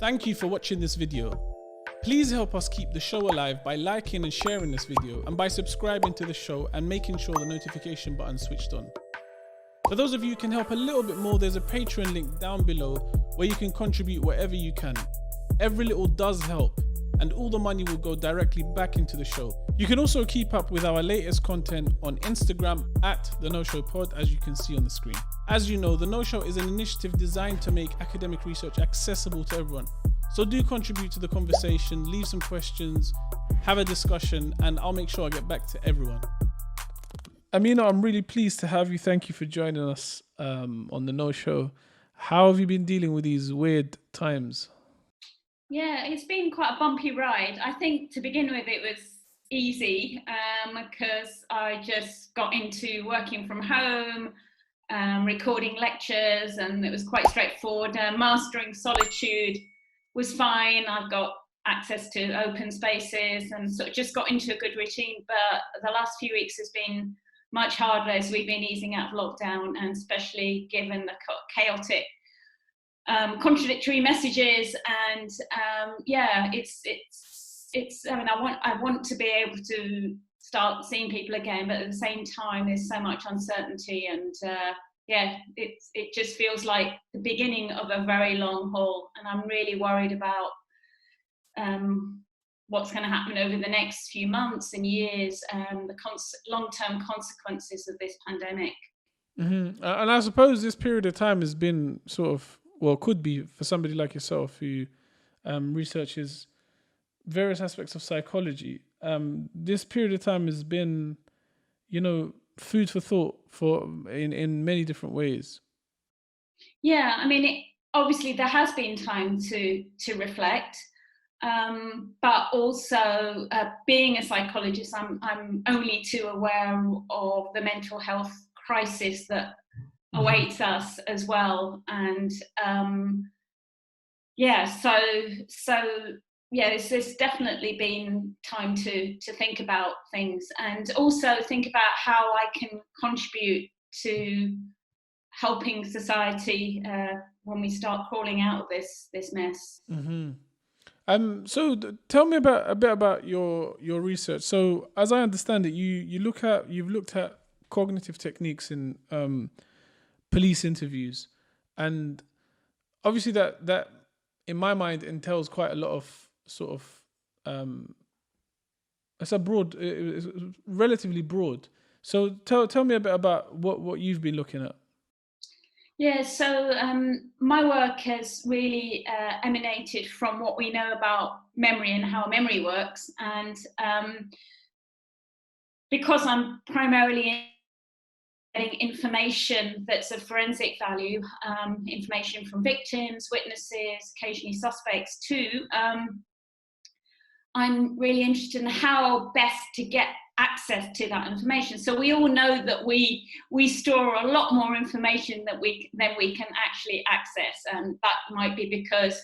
Thank you for watching this video. Please help us keep the show alive by liking and sharing this video and by subscribing to the show and making sure the notification button is switched on. For those of you who can help a little bit more, there's a Patreon link down below where you can contribute whatever you can. Every little does help, and all the money will go directly back into the show. You can also keep up with our latest content on Instagram at The No Show Pod, as you can see on the screen. As you know, The No Show is an initiative designed to make academic research accessible to everyone. So do contribute to the conversation, leave some questions, have a discussion, and I'll make sure I get back to everyone. Amina, I'm really pleased to have you. Thank you for joining us on The No Show. How have you been dealing with these weird times? Yeah, it's been quite a bumpy ride. I think to begin with it was easy because I just got into working from home, recording lectures, and it was quite straightforward. Mastering solitude was fine. I've got access to open spaces and sort of just got into a good routine. But the last few weeks has been much harder as we've been easing out of lockdown, and especially given the chaotic contradictory messages, and it's I mean, I want to be able to start seeing people again, but at the same time there's so much uncertainty, and it just feels like the beginning of a very long haul, and I'm really worried about what's going to happen over the next few months and years, and the long-term consequences of this pandemic. Mm-hmm. And I suppose this period of time has been sort of, well, could be for somebody like yourself who researches various aspects of psychology. This period of time has been, food for thought in many different ways. Yeah, I mean, obviously there has been time to reflect, but also being a psychologist, I'm only too aware of the mental health crisis that awaits us as well, and there's definitely been time to think about things, and also think about how I can contribute to helping society when we start crawling out of this mess. Mm-hmm. So tell me a bit about your research. So as I understand it, you've looked at cognitive techniques in police interviews, and obviously that in my mind entails quite a lot of sort of it's relatively broad. So tell me a bit about what you've been looking at. Yeah, so my work has really emanated from what we know about memory and how memory works, and because I'm primarily getting information that's of forensic value, information from victims, witnesses, occasionally suspects too, I'm really interested in how best to get access to that information. So we all know that we store a lot more information than we can actually access, and that might be because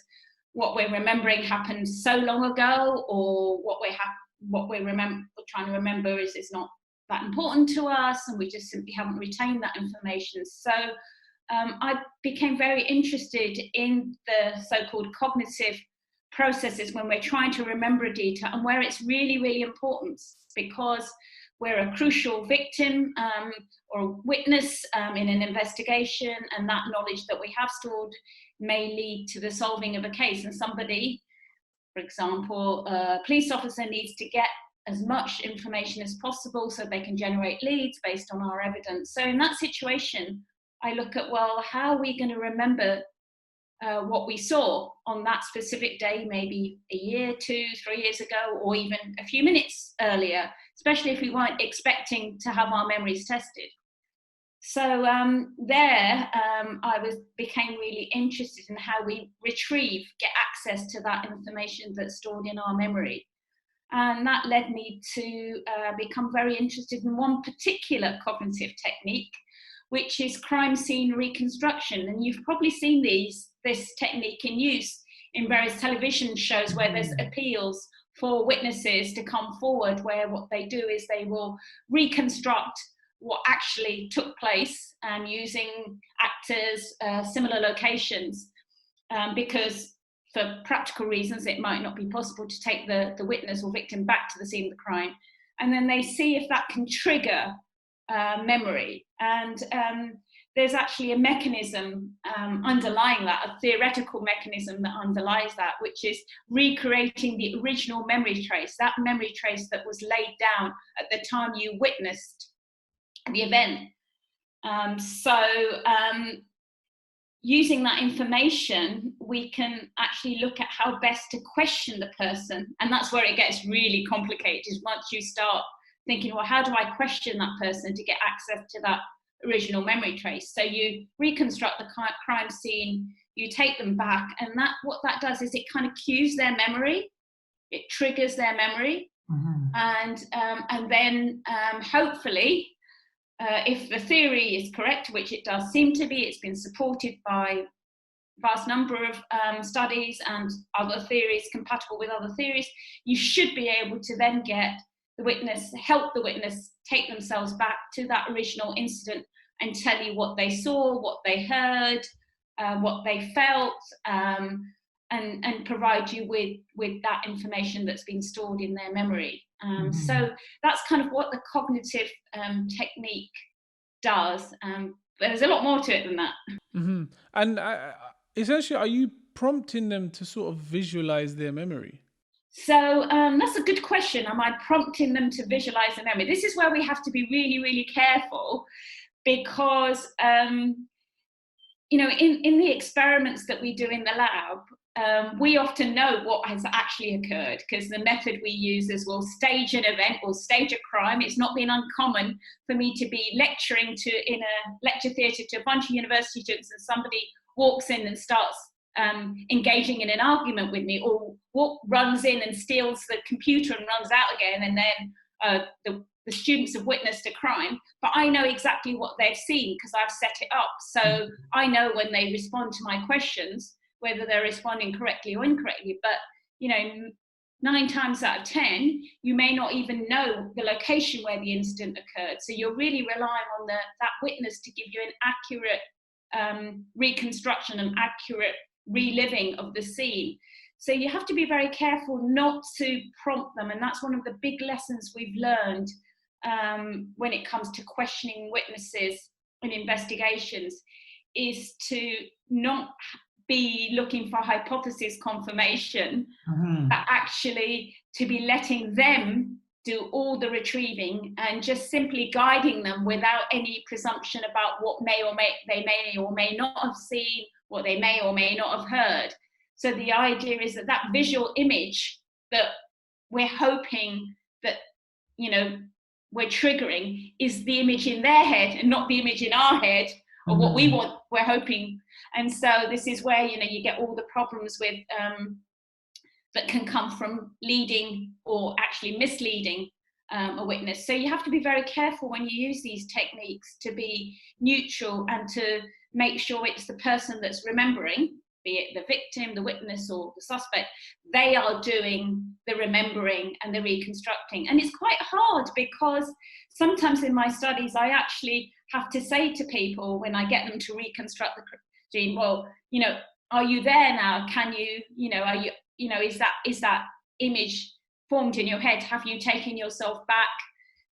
what we're remembering happened so long ago, or what we're trying to remember is not that important to us, and we just simply haven't retained that information. So I became very interested in the so-called cognitive processes when we're trying to remember a detail, and where it's really, really important, because we're a crucial victim or a witness in an investigation, and that knowledge that we have stored may lead to the solving of a case. And somebody, for example, a police officer, needs to get as much information as possible so they can generate leads based on our evidence. So in that situation, I look at, well, how are we going to remember what we saw on that specific day, maybe a year, 2, 3 years ago, or even a few minutes earlier, especially if we weren't expecting to have our memories tested. So I became really interested in how we get access to that information that's stored in our memory. And that led me to become very interested in one particular cognitive technique, which is crime scene reconstruction. And you've probably seen this technique in use in various television shows where there's appeals for witnesses to come forward, where what they do is they will reconstruct what actually took place, using actors, similar locations, because for practical reasons, it might not be possible to take the witness or victim back to the scene of the crime. And then they see if that can trigger memory. And there's actually a mechanism underlying that, a theoretical mechanism that underlies that, which is recreating the original memory trace, that memory trace that was laid down at the time you witnessed the event. Using that information, we can actually look at how best to question the person. And that's where it gets really complicated, is once you start thinking, well, how do I question that person to get access to that original memory trace? So you reconstruct the crime scene, you take them back, and what that does is it kind of cues their memory, it triggers their memory, and then hopefully, if the theory is correct, which it does seem to be, it's been supported by a vast number of studies and other theories compatible with other theories, you should be able to then help the witness take themselves back to that original incident and tell you what they saw, what they heard, what they felt, and provide you with that information that's been stored in their memory. So that's kind of what the cognitive technique does. But there's a lot more to it than that. And essentially, are you prompting them to sort of visualize their memory? So that's a good question. Am I prompting them to visualize their memory? This is where we have to be really, really careful, because you know, in the experiments that we do in the lab, we often know what has actually occurred, because the method we use is we'll stage an event, we'll stage a crime. It's not been uncommon for me to be lecturing in a lecture theatre to a bunch of university students, and somebody walks in and starts engaging in an argument with me, or runs in and steals the computer and runs out again, and then the students have witnessed a crime, but I know exactly what they've seen because I've set it up. So I know when they respond to my questions, whether they're responding correctly or incorrectly. But, you know, 9 times out of 10, you may not even know the location where the incident occurred. So you're really relying on that witness to give you an accurate reconstruction, an accurate reliving of the scene. So you have to be very careful not to prompt them. And that's one of the big lessons we've learned when it comes to questioning witnesses in investigations, is to not be looking for hypothesis confirmation, but actually to be letting them do all the retrieving and just simply guiding them without any presumption about what they may or may not have seen, what they may or may not have heard. So the idea is that visual image that we're hoping that, you know, we're triggering is the image in their head and not the image in our head, or what we want, we're hoping. And so this is where, you know, you get all the problems with that can come from leading or actually misleading a witness. So you have to be very careful when you use these techniques to be neutral and to make sure it's the person that's remembering, be it the victim, the witness, or the suspect, they are doing the remembering and the reconstructing. And it's quite hard, because sometimes in my studies, I actually have to say to people when I get them to reconstruct the scene, well, you know, are you there now? Can you, you know, are you, you know, is that image formed in your head? Have you taken yourself back?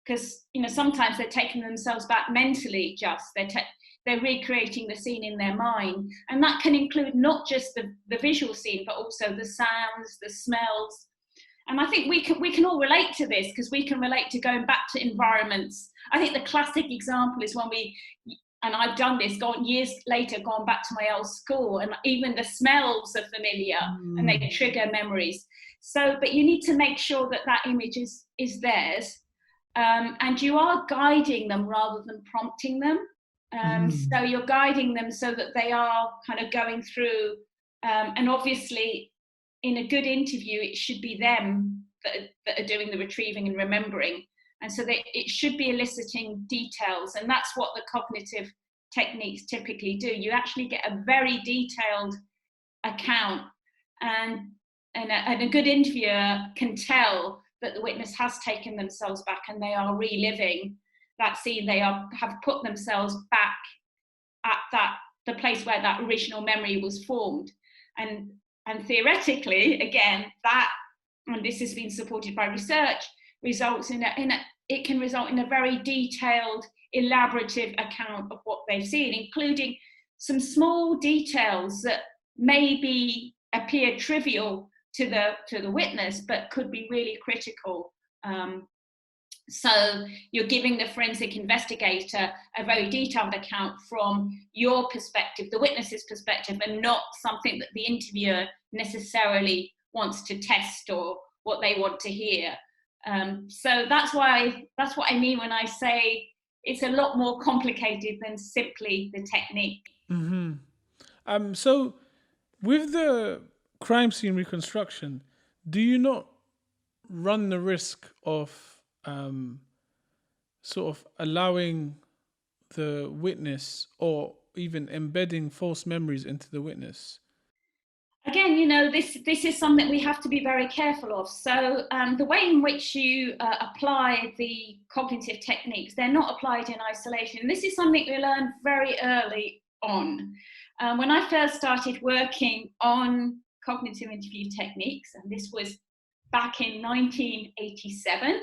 Because, you know, sometimes they're taking themselves back mentally, just they're recreating the scene in their mind. And that can include not just the visual scene, but also the sounds, the smells. And I think we can all relate to this, because we can relate to going back to environments. I think the classic example is when and I've done this, years later, gone back to my old school, and even the smells are familiar and they trigger memories. So, but you need to make sure that image is theirs, and you are guiding them rather than prompting them. So you're guiding them so that they are kind of going through, and obviously in a good interview, it should be them that are doing the retrieving and remembering. And so it should be eliciting details. And that's what the cognitive techniques typically do. You actually get a very detailed account, and a good interviewer can tell that the witness has taken themselves back and they are reliving that scene. They have put themselves back at the place where that original memory was formed. And And theoretically, again, that, and this has been supported by research, results it can result in a very detailed, elaborative account of what they've seen, including some small details that maybe appear trivial to the witness, but could be really critical. So you're giving the forensic investigator a very detailed account from your perspective, the witness's perspective, and not something that the interviewer necessarily wants to test or what they want to hear. So that's what I mean when I say it's a lot more complicated than simply the technique. Mm-hmm. So with the crime scene reconstruction, do you not run the risk of sort of allowing the witness or even embedding false memories into the witness? Again, this is something we have to be very careful of. So the way in which you apply the cognitive techniques, they're not applied in isolation. This is something we learned very early on. When I first started working on cognitive interview techniques, and this was back in 1987,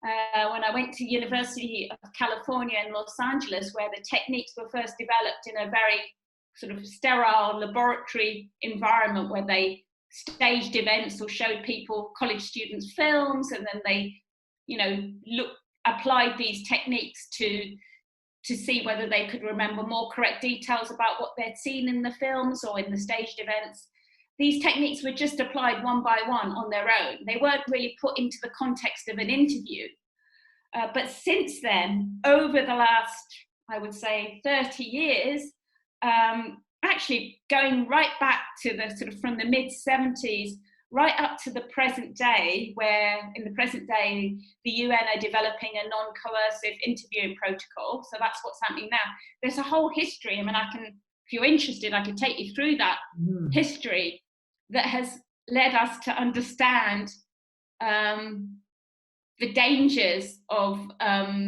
when I went to University of California in Los Angeles, where the techniques were first developed in a very sort of sterile laboratory environment where they staged events or showed people, college students, films, and then they, applied these techniques to see whether they could remember more correct details about what they'd seen in the films or in the staged events. These techniques were just applied one by one on their own. They weren't really put into the context of an interview. But since then, over the last, I would say, 30 years, actually going right back to the sort of from the mid-70s, right up to the present day, where in the present day, the UN are developing a non-coercive interviewing protocol. So that's what's happening now. There's a whole history. I mean, if you're interested, I could take you through that history that has led us to understand the dangers of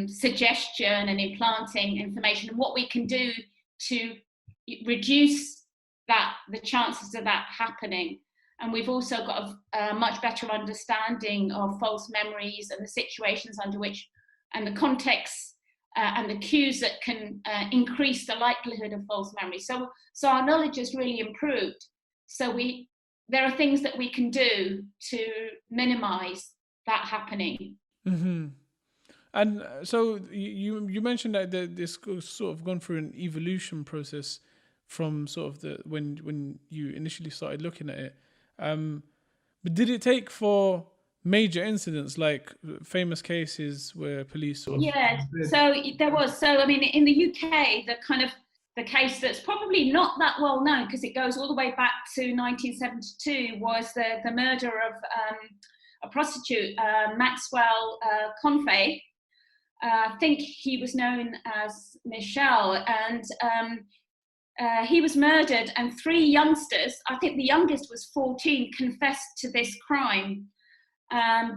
suggestion and implanting information, and what we can do to reduce the chances of that happening. And we've also got a much better understanding of false memories and the situations under which, and the contexts and the cues that can increase the likelihood of false memory. So our knowledge has really improved. So there are things that we can do to minimize that happening. Mm-hmm. And so you mentioned that this sort of gone through an evolution process from sort of when you initially started looking at it. But did it take for major incidents, like famous cases where police sort of... Yeah, so there was. So, I mean, in the UK, the case that's probably not that well known, because it goes all the way back to 1972, was the murder of a prostitute, Maxwell Convey. I think he was known as Michelle, and he was murdered, and 3 youngsters, I think the youngest was 14, confessed to this crime.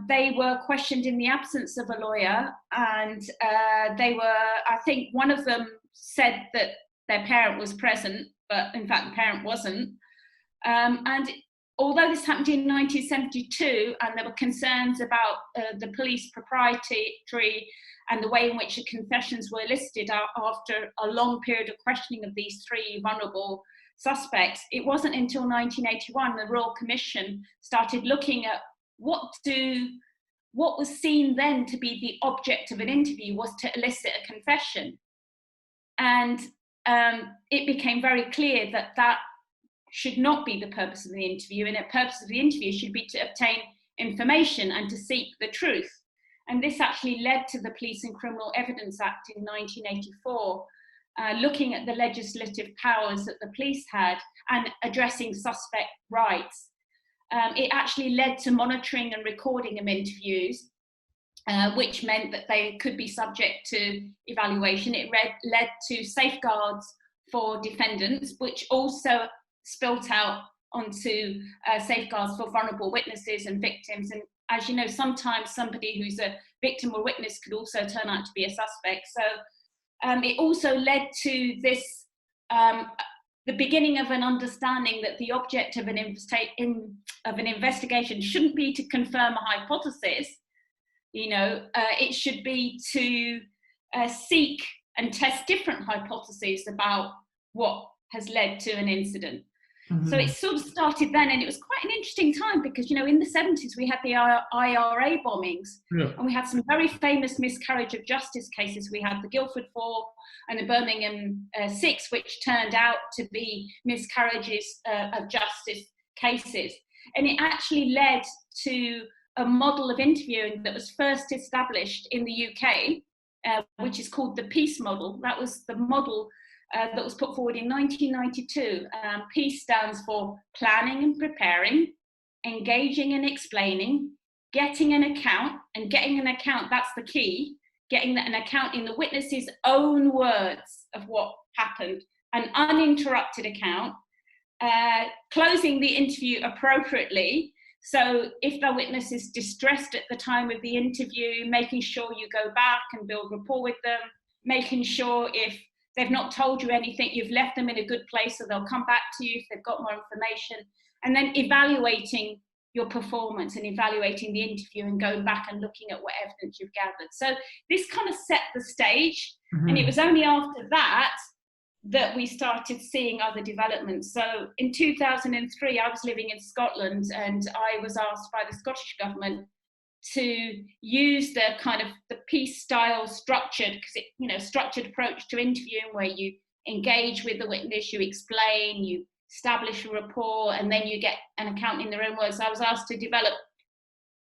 They were questioned in the absence of a lawyer, and I think one of them said that their parent was present, but in fact the parent wasn't. And although this happened in 1972, and there were concerns about the police propriety and the way in which the confessions were elicited after a long period of questioning of these 3 vulnerable suspects, it wasn't until 1981 the Royal Commission started looking at what was seen then to be the object of an interview was to elicit a confession. And it became very clear that should not be the purpose of the interview, and the purpose of the interview should be to obtain information and to seek the truth. And this actually led to the Police and Criminal Evidence Act in 1984, looking at the legislative powers that the police had and addressing suspect rights. It actually led to monitoring and recording of interviews, which meant that they could be subject to evaluation. It led to safeguards for defendants, which also spilt out onto safeguards for vulnerable witnesses and victims. And as you know, sometimes somebody who's a victim or witness could also turn out to be a suspect. So it also led to this the beginning of an understanding that the object of an investigation shouldn't be to confirm a hypothesis. It should be to seek and test different hypotheses about what has led to an incident. Mm-hmm. So it sort of started then, and it was quite an interesting time because, in the 70s we had the IRA bombings, and we had some very famous miscarriage of justice cases. We had the Guildford 4 and the Birmingham 6, which turned out to be miscarriages of justice cases. And it actually led to a model of interviewing that was first established in the UK, which is called the PEACE model. That was the model that was put forward in 1992. PEACE stands for planning and preparing, engaging and explaining, getting an account, and getting an account, that's the key, getting an account in the witness's own words of what happened, an uninterrupted account, closing the interview appropriately. So if the witness is distressed at the time of the interview, making sure you go back and build rapport with them, making sure if they've not told you anything, you've left them in a good place so they'll come back to you if they've got more information, and then evaluating your performance and evaluating the interview and going back and looking at what evidence you've gathered. So this kind of set the stage, and it was only after that that we started seeing other developments. So in 2003, I was living in Scotland, and I was asked by the Scottish government to use the kind of the PEACE style structured approach to interviewing, where you engage with the witness, you explain, you establish a rapport, and then you get an account in their own words. So I was asked to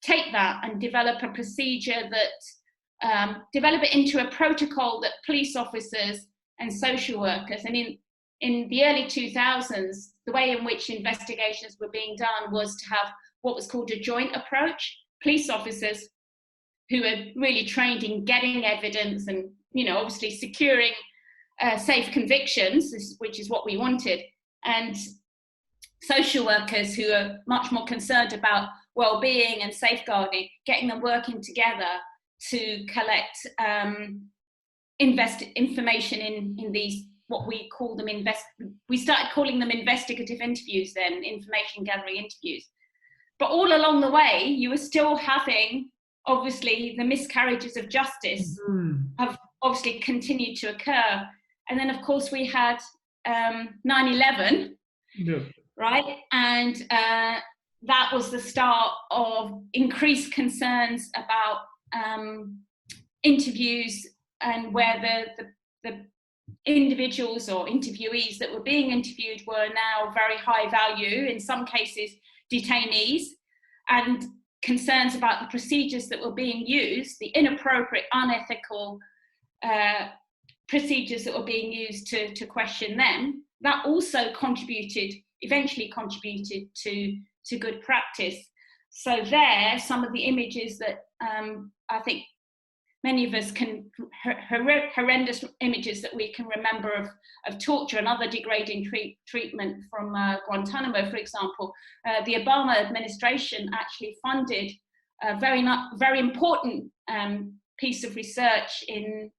take that and develop a procedure that, develop it into a protocol that police officers and social workers, and in the early 2000s, the way in which investigations were being done was to have what was called a joint approach. Police officers who are really trained in getting evidence and, obviously securing safe convictions, which is what we wanted, and social workers who are much more concerned about well-being and safeguarding, getting them working together to collect information in these, what we call them, we started calling them investigative interviews then, information gathering interviews. But all along the way, you were still having, obviously, the miscarriages of justice have obviously continued to occur. And then, of course, we had 9/11, right? And that was the start of increased concerns about interviews, and where the individuals or interviewees that were being interviewed were now very high value, in some cases detainees, and concerns about the procedures that were being used, the inappropriate, unethical procedures that were being used to question them. That also eventually contributed to good practice. So there, some of the images that I think many of us can, horrendous images that we can remember of torture and other degrading treatment from Guantanamo, for example. The Obama administration actually funded a very important piece of research in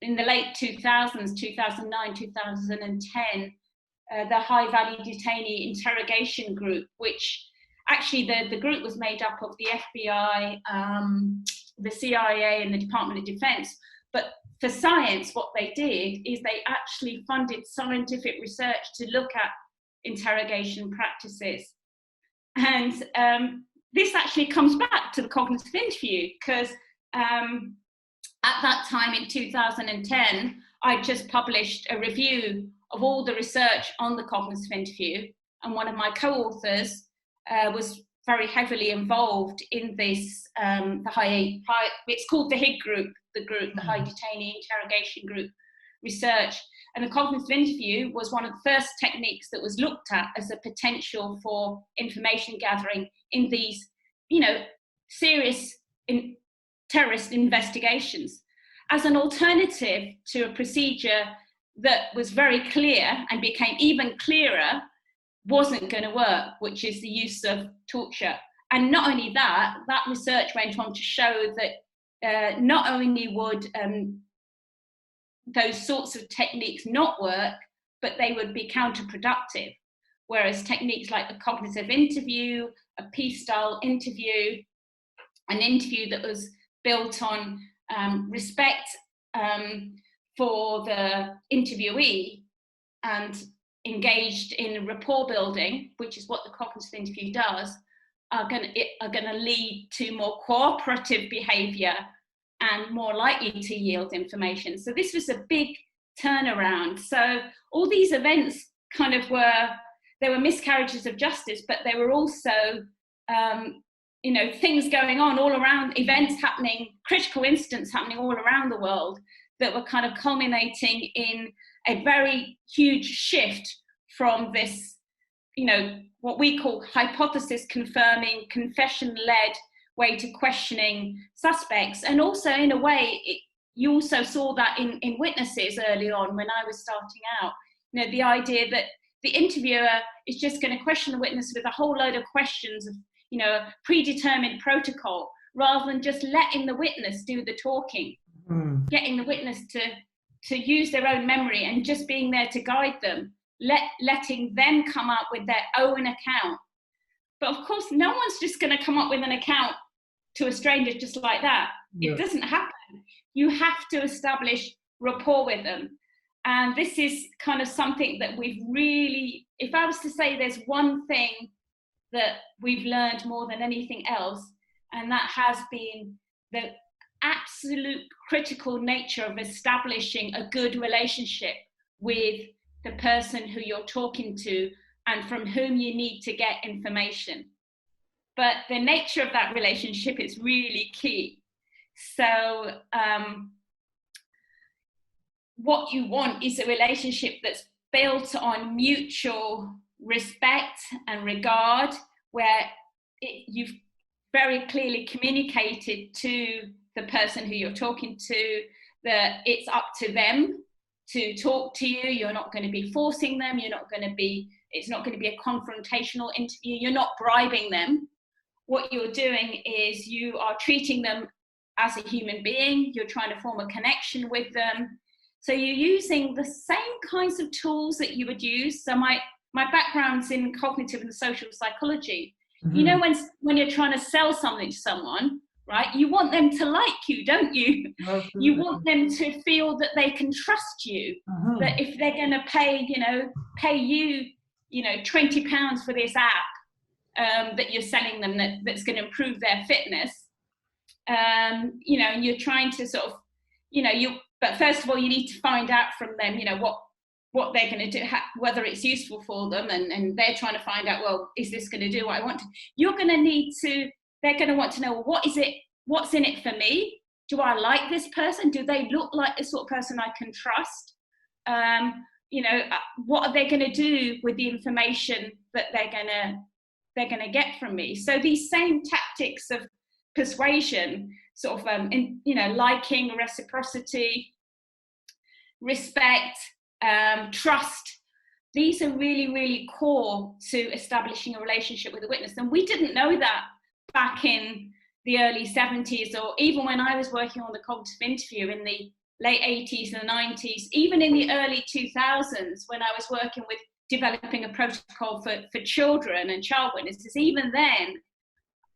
the late 2000s, 2009, 2010, the High Value Detainee Interrogation Group, which actually the group was made up of the FBI, the CIA and the Department of Defense. But for science, what they did is they actually funded scientific research to look at interrogation practices. And this actually comes back to the cognitive interview, because at that time in 2010, I just published a review of all the research on the cognitive interview. And one of my co-authors was very heavily involved in this, it's called the HIG group, the High Detainee Interrogation Group research. And the cognitive interview was one of the first techniques that was looked at as a potential for information gathering in these, serious terrorist investigations, as an alternative to a procedure that was very clear and became even clearer wasn't going to work, which is the use of torture. And not only that, that research went on to show that not only would those sorts of techniques not work, but they would be counterproductive. Whereas techniques like the cognitive interview, a piece-style interview, an interview that was built on respect for the interviewee and engaged in rapport building, which is what the cognitive interview does, are going to lead to more cooperative behaviour and more likely to yield information. So this was a big turnaround. So all these events kind of there were miscarriages of justice, but there were also things going on all around, events happening, critical incidents happening all around the world that were kind of culminating in a very huge shift from this, what we call hypothesis confirming, confession-led way to questioning suspects. And also, in a way, you also saw that in witnesses early on when I was starting out, the idea that the interviewer is just going to question the witness with a whole load of questions of, a predetermined protocol, rather than just letting the witness do the talking, getting the witness to use their own memory and just being there to guide them, letting them come up with their own account. But of course, no one's just going to come up with an account to a stranger just like that. Yeah. It doesn't happen. You have to establish rapport with them. And this is kind of something that we've really, if I was to say there's one thing that we've learned more than anything else, and that has been the absolute critical nature of establishing a good relationship with the person who you're talking to and from whom you need to get information. But the nature of that relationship is really key. So what you want is a relationship that's built on mutual respect and regard, where you've very clearly communicated to the person who you're talking to that it's up to them to talk to you. You're not going to be forcing them. It's not going to be a confrontational interview. You're not bribing them. What you're doing is you are treating them as a human being. You're trying to form a connection with them. So you're using the same kinds of tools that you would use. So my background's in cognitive and social psychology. Mm-hmm. When you're trying to sell something to someone, right, you want them to like you, don't you? Absolutely. You want them to feel that they can trust you, uh-huh. That if they're going to pay you, £20 for this app that you're selling them, that's going to improve their fitness, and you're trying to sort of, but first of all, you need to find out from them, what they're going to do, whether it's useful for them, and they're trying to find out, well, is this going to do what I want to? They're going to want to know, what's in it for me? Do I like this person? Do they look like the sort of person I can trust? What are they going to do with the information that they're going to get from me? So these same tactics of persuasion, sort of, liking, reciprocity, respect, trust, these are really, really core to establishing a relationship with a witness. And we didn't know that back in the early 70s, or even when I was working on the cognitive interview in the late 80s and 90s, even in the early 2000s, when I was working with developing a protocol for children and child witnesses, even then,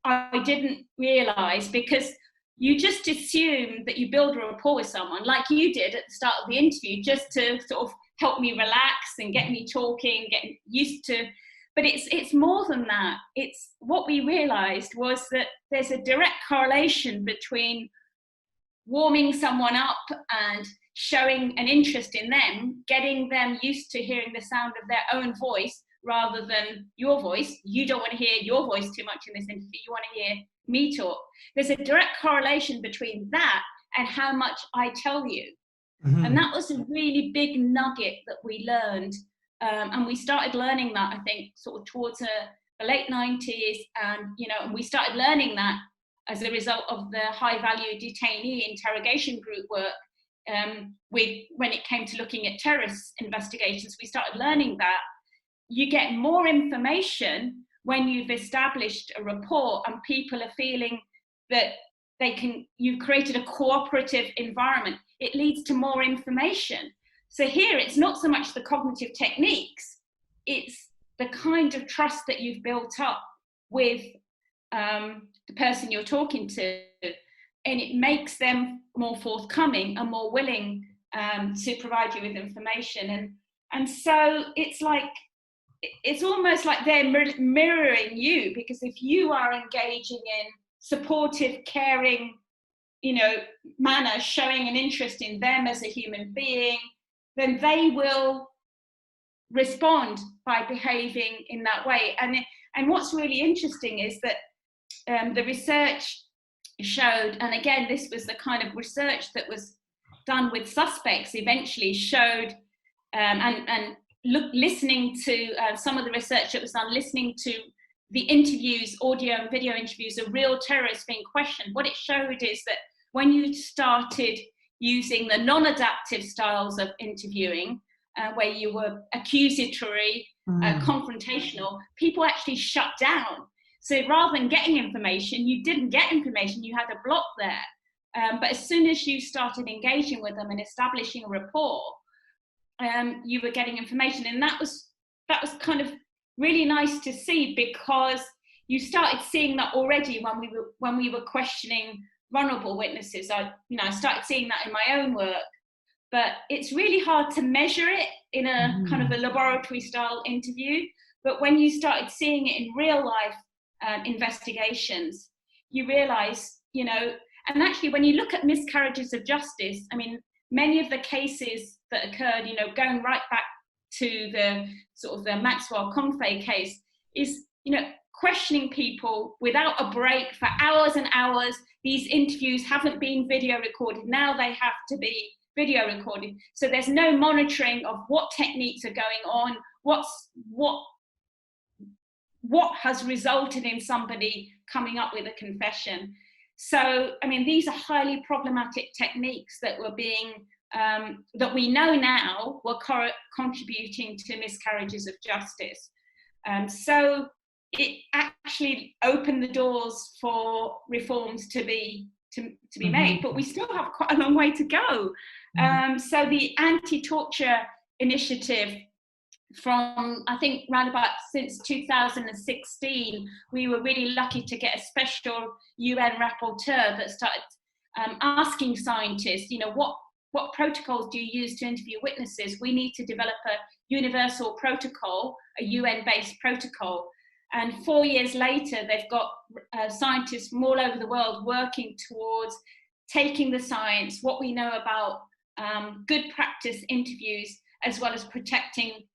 I didn't realize, because you just assume that you build a rapport with someone like you did at the start of the interview, just to sort of help me relax and get me talking, get used to. But it's more than that. It's what we realized was that there's a direct correlation between warming someone up and showing an interest in them, getting them used to hearing the sound of their own voice rather than your voice. You don't want to hear your voice too much in this interview. You want to hear me talk. There's a direct correlation between that and how much I tell you. Mm-hmm. And that was a really big nugget that we learned. And we started learning that, I think, sort of towards the late 90s. And we started learning that as a result of the high value detainee interrogation group work. When it came to looking at terrorist investigations, we started learning that you get more information when you've established a rapport and people are feeling that you've created a cooperative environment. It leads to more information. So here it's not so much the cognitive techniques, it's the kind of trust that you've built up with the person you're talking to, and it makes them more forthcoming and more willing to provide you with information. And so it's like, it's almost like they're mirroring you, because if you are engaging in supportive, caring, manner, showing an interest in them as a human being, then they will respond by behaving in that way. And what's really interesting is that the research showed, and again, this was the kind of research that was done with suspects, eventually showed, listening to some of the research that was done, listening to the interviews, audio and video interviews of real terrorists being questioned, what it showed is that when you started using the non-adaptive styles of interviewing, where you were accusatory, confrontational, people actually shut down. So rather than getting information, you didn't get information, you had a block there. But as soon as you started engaging with them and establishing a rapport, you were getting information. And that was kind of really nice to see, because you started seeing that already when we were questioning vulnerable witnesses. I started seeing that in my own work, but it's really hard to measure it in a kind of a laboratory style interview. But when you started seeing it in real life investigations, you realize, and actually when you look at miscarriages of justice, I mean, many of the cases that occurred, going right back to the sort of the Maxwell Confay case, is, questioning people without a break for hours and hours. These interviews haven't been video recorded. Now they have to be video recorded. So there's no monitoring of what techniques are going on, what has resulted in somebody coming up with a confession. So, I mean, these are highly problematic techniques that were being, that we know now were contributing to miscarriages of justice. So it actually opened the doors for reforms to be made, but we still have quite a long way to go. So the anti-torture initiative, from I think round about since 2016, we were really lucky to get a special UN rapporteur that started asking scientists, what protocols do you use to interview witnesses? We need to develop a universal protocol, a UN-based protocol. And 4 years later, they've got scientists from all over the world working towards taking the science, what we know about good practice interviews, as well as protecting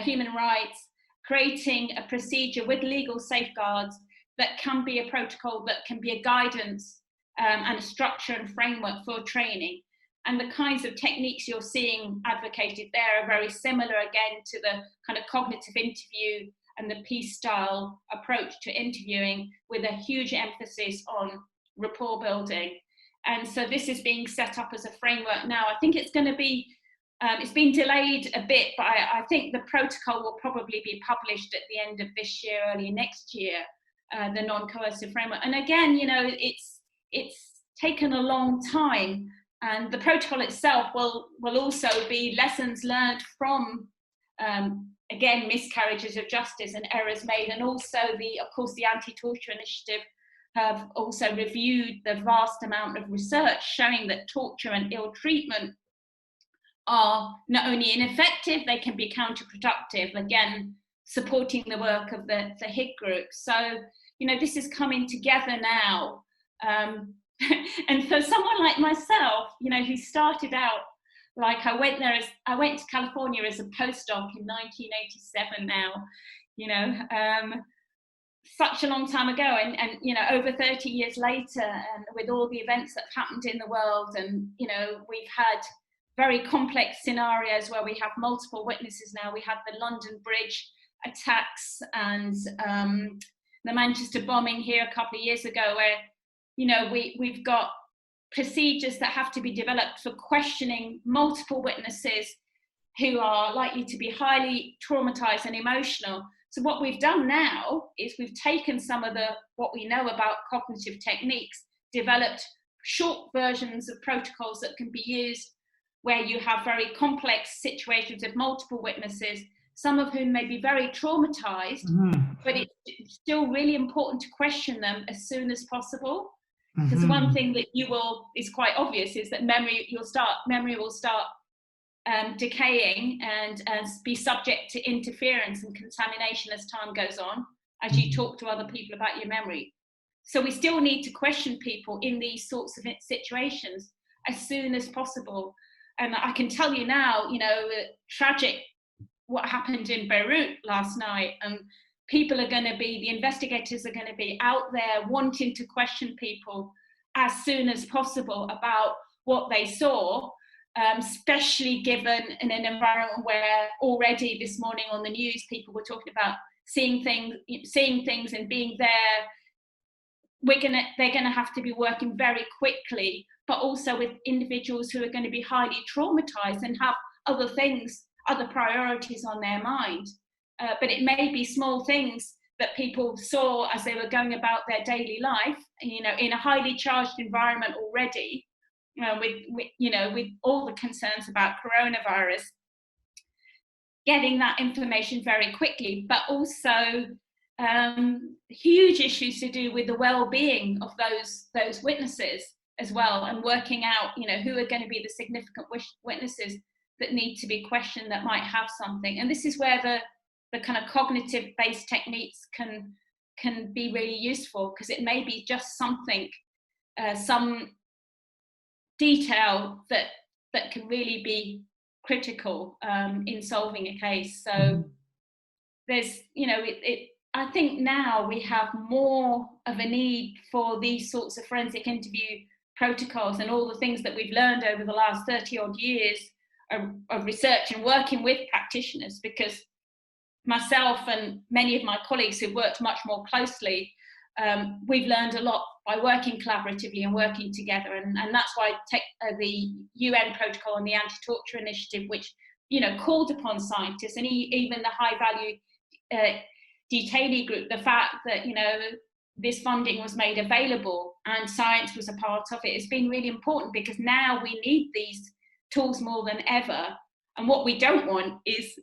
human rights, creating a procedure with legal safeguards that can be a protocol, that can be a guidance and a structure and framework for training. And the kinds of techniques you're seeing advocated there are very similar, again, to the kind of cognitive interview and the piece style approach to interviewing, with a huge emphasis on rapport building. And so this is being set up as a framework now. I think it's going to be, it's been delayed a bit, but I think the protocol will probably be published at the end of this year, early next year, the non-coercive framework. And again, it's taken a long time, and the protocol itself will also be lessons learned from, again, miscarriages of justice and errors made, and also of course, the Anti-Torture Initiative have also reviewed the vast amount of research showing that torture and ill treatment are not only ineffective, they can be counterproductive, again, supporting the work of the HIG group. So, this is coming together now. And for someone like myself, who started out, like I went to California as a postdoc in 1987 now, such a long time ago, and over 30 years later, and with all the events that have happened in the world, and we've had very complex scenarios where we have multiple witnesses now. We had the London Bridge attacks and the Manchester bombing here a couple of years ago, where we've got procedures that have to be developed for questioning multiple witnesses who are likely to be highly traumatized and emotional. So what we've done now is we've taken some of what we know about cognitive techniques, developed short versions of protocols that can be used where you have very complex situations with multiple witnesses, some of whom may be very traumatized, but it's still really important to question them as soon as possible. Because one thing that is quite obvious is that memory will start decaying and be subject to interference and contamination as time goes on, as you talk to other people about your memory. So we still need to question people in these sorts of situations as soon as possible. And I can tell you now, tragic what happened in Beirut last night, and the investigators are going to be out there wanting to question people as soon as possible about what they saw, especially given in an environment where already this morning on the news, people were talking about seeing things and being there. They're going to have to be working very quickly, but also with individuals who are going to be highly traumatized and have other priorities on their mind. But it may be small things that people saw as they were going about their daily life, in a highly charged environment already, with all the concerns about coronavirus, getting that information very quickly, but also huge issues to do with the well-being of those witnesses as well, and working out who are going to be the significant witnesses that need to be questioned that might have something. And this is where the kind of cognitive based techniques can be really useful, because it may be just something, some detail that can really be critical in solving a case. So there's, I think now we have more of a need for these sorts of forensic interview protocols and all the things that we've learned over the last 30 odd years of research and working with practitioners, because myself and many of my colleagues who've worked much more closely, we've learned a lot by working collaboratively and working together. And that's why the UN protocol and the anti-torture initiative, which called upon scientists and even the high value detainee group, the fact that this funding was made available and science was a part of it, has been really important, because now we need these tools more than ever. And what we don't want is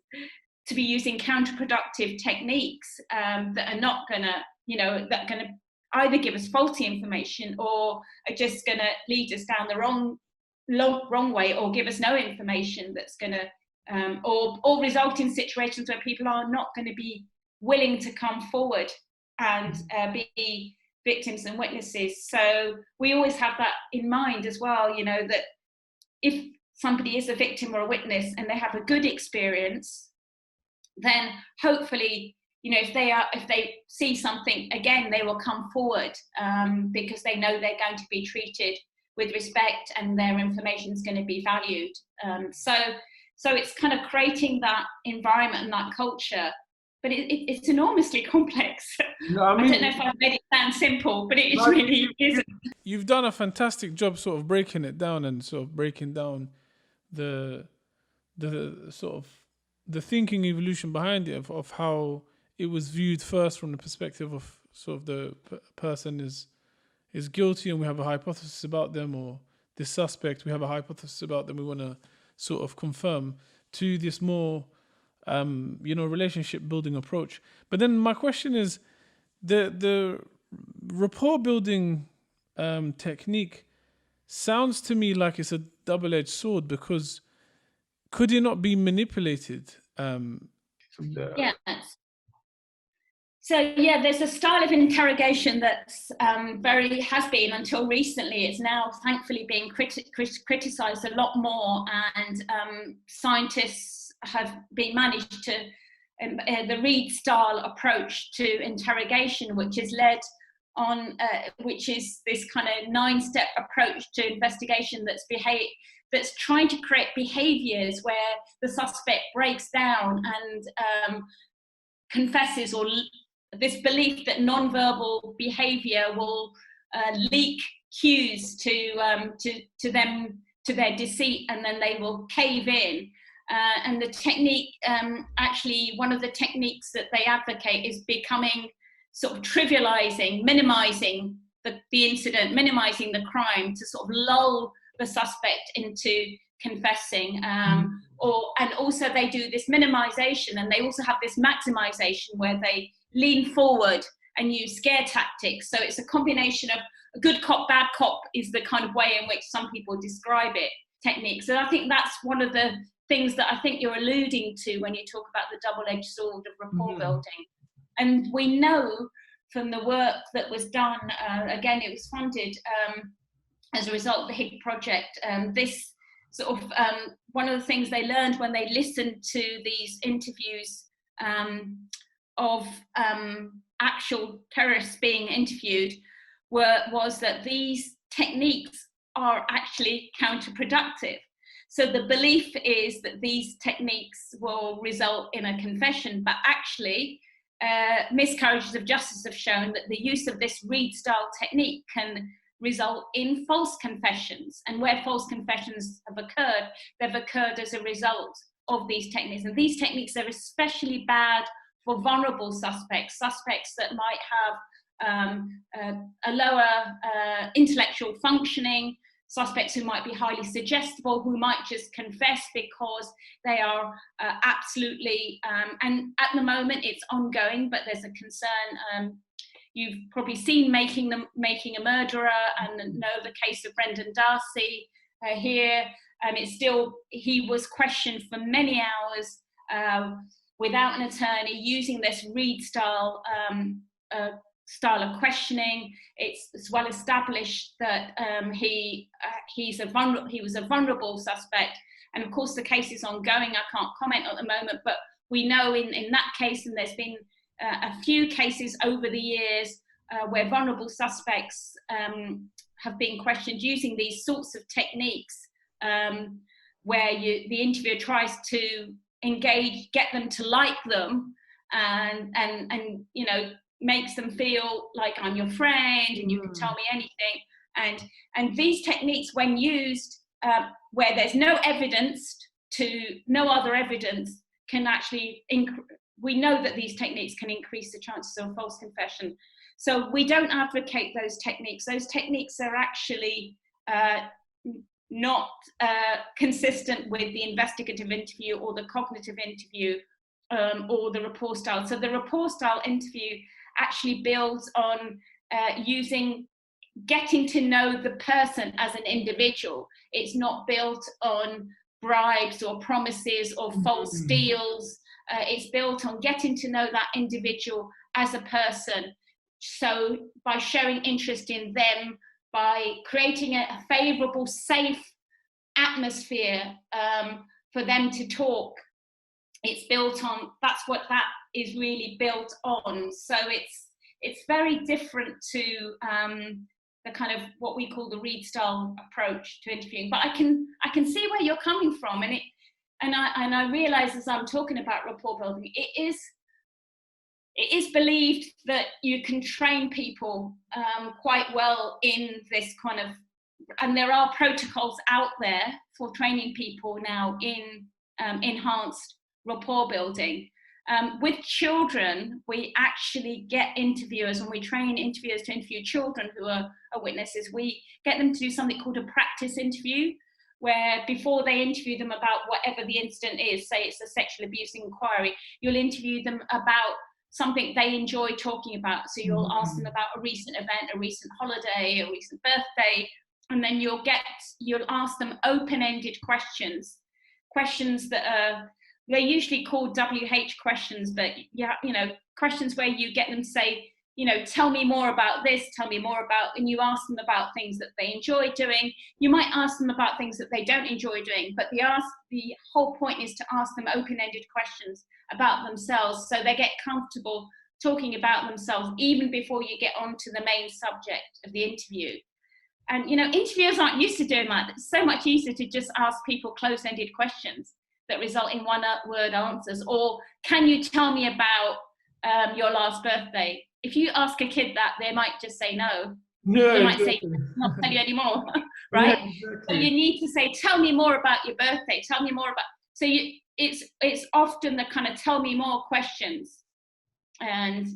to be using counterproductive techniques that are not going to either give us faulty information or are just going to lead us down the wrong way, or give us no information that's going to or result in situations where people are not going to be willing to come forward and be victims and witnesses. So we always have that in mind as well, that if somebody is a victim or a witness and they have a good experience, then hopefully, if they see something again, they will come forward because they know they're going to be treated with respect and their information is going to be valued. So it's kind of creating that environment and that culture, but it's enormously complex. No, I don't know if I've made it sound simple, but it really isn't. You've done a fantastic job sort of breaking it down and sort of breaking down the sort of the thinking evolution behind it of how it was viewed first from the perspective of sort of the person is guilty and we have a hypothesis about them, or this suspect, we have a hypothesis about them, we want to sort of confirm, to this more relationship building approach. But then my question is, the rapport building technique sounds to me like it's a double-edged sword, because could it not be manipulated? Yes. So there's a style of interrogation that's has been until recently. It's now thankfully being criticised a lot more, and scientists have been managed to the Reed style approach to interrogation, which is which is this kind of 9-step approach to investigation that's trying to create behaviours where the suspect breaks down and confesses, or this belief that non-verbal behaviour will leak cues to them, to their deceit, and then they will cave in. And the technique, actually, one of the techniques that they advocate is becoming sort of trivialising, minimising the incident, minimising the crime, to sort of lull the suspect into confessing, and also they do this minimization, and they also have this maximization where they lean forward and use scare tactics. So it's a combination of a good cop, bad cop is the kind of way in which some people describe it, techniques. And I think that's one of the things that I think you're alluding to when you talk about the double-edged sword of rapport building. And we know from the work that was done, again, it was funded as a result of the Higg project, this sort of, one of the things they learned when they listened to these interviews of actual terrorists being interviewed was that these techniques are actually counterproductive. So the belief is that these techniques will result in a confession, but actually Miscarriages of Justice have shown that the use of this Reed-style technique can result in false confessions. And where false confessions have occurred, they've occurred as a result of these techniques. And these techniques are especially bad for vulnerable suspects that might have a lower intellectual functioning, suspects who might be highly suggestible, who might just confess because they are absolutely, and at the moment it's ongoing, but there's a concern. You've probably seen Making a Murderer, and know the case of Brendan Darcy here. It's still, he was questioned for many hours without an attorney, using this Reed style of questioning. It's well established that he was a vulnerable suspect, and of course the case is ongoing. I can't comment at the moment, but we know in that case, and there's been a few cases over the years where vulnerable suspects have been questioned using these sorts of techniques, where the interviewer tries to engage, get them to like them, and you know, makes them feel like I'm your friend and you can tell me anything. And these techniques, when used where there's no other evidence, can actually we know that these techniques can increase the chances of false confession. So we don't advocate those techniques. Those techniques are actually not consistent with the investigative interview or the cognitive interview or the rapport style. So the rapport style interview actually builds on getting to know the person as an individual. It's not built on bribes or promises or false deals. It's built on getting to know that individual as a person. So by showing interest in them, by creating a favourable, safe atmosphere for them to talk, it's built on, that's what that is really built on. So it's very different to the kind of what we call the Reed style approach to interviewing. But I can see where you're coming from, and I realise as I'm talking about rapport building, it is believed that you can train people quite well in this kind of, and there are protocols out there for training people now in enhanced rapport building. With children, we actually get interviewers, when we train interviewers to interview children who are witnesses, we get them to do something called a practice interview, where before they interview them about whatever the incident is, say it's a sexual abuse inquiry, you'll interview them about something they enjoy talking about. So you'll ask them about a recent event, a recent holiday, a recent birthday, and then you'll ask them open-ended questions that are, they're usually called WH questions, but yeah, you know, questions where you get them to say, you know, tell me more about this, tell me more about, and you ask them about things that they enjoy doing. You might ask them about things that they don't enjoy doing, but the whole point is to ask them open-ended questions about themselves, so they get comfortable talking about themselves even before you get on to the main subject of the interview. And, you know, interviewers aren't used to doing that. It's so much easier to just ask people close-ended questions that result in one-word answers, or can you tell me about your last birthday? If you ask a kid that, they might just say no. No, they might exactly. say, not tell you anymore, right? Yeah, exactly. So you need to say, tell me more about your birthday, tell me more about, so it's often the kind of tell me more questions. And,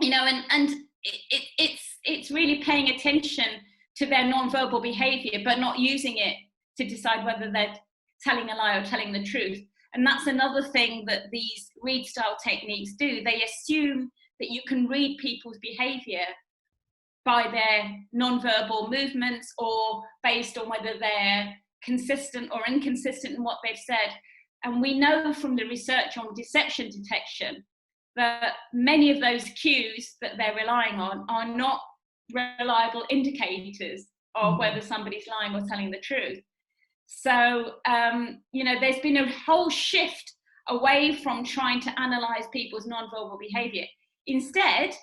you know, and it's really paying attention to their non-verbal behavior, but not using it to decide whether they're telling a lie or telling the truth. And that's another thing that these read style techniques do. They assume that you can read people's behavior by their non-verbal movements or based on whether they're consistent or inconsistent in what they've said. And we know from the research on deception detection that many of those cues that they're relying on are not reliable indicators of whether somebody's lying or telling the truth. So, there's been a whole shift away from trying to analyze people's non-verbal behavior. Instead,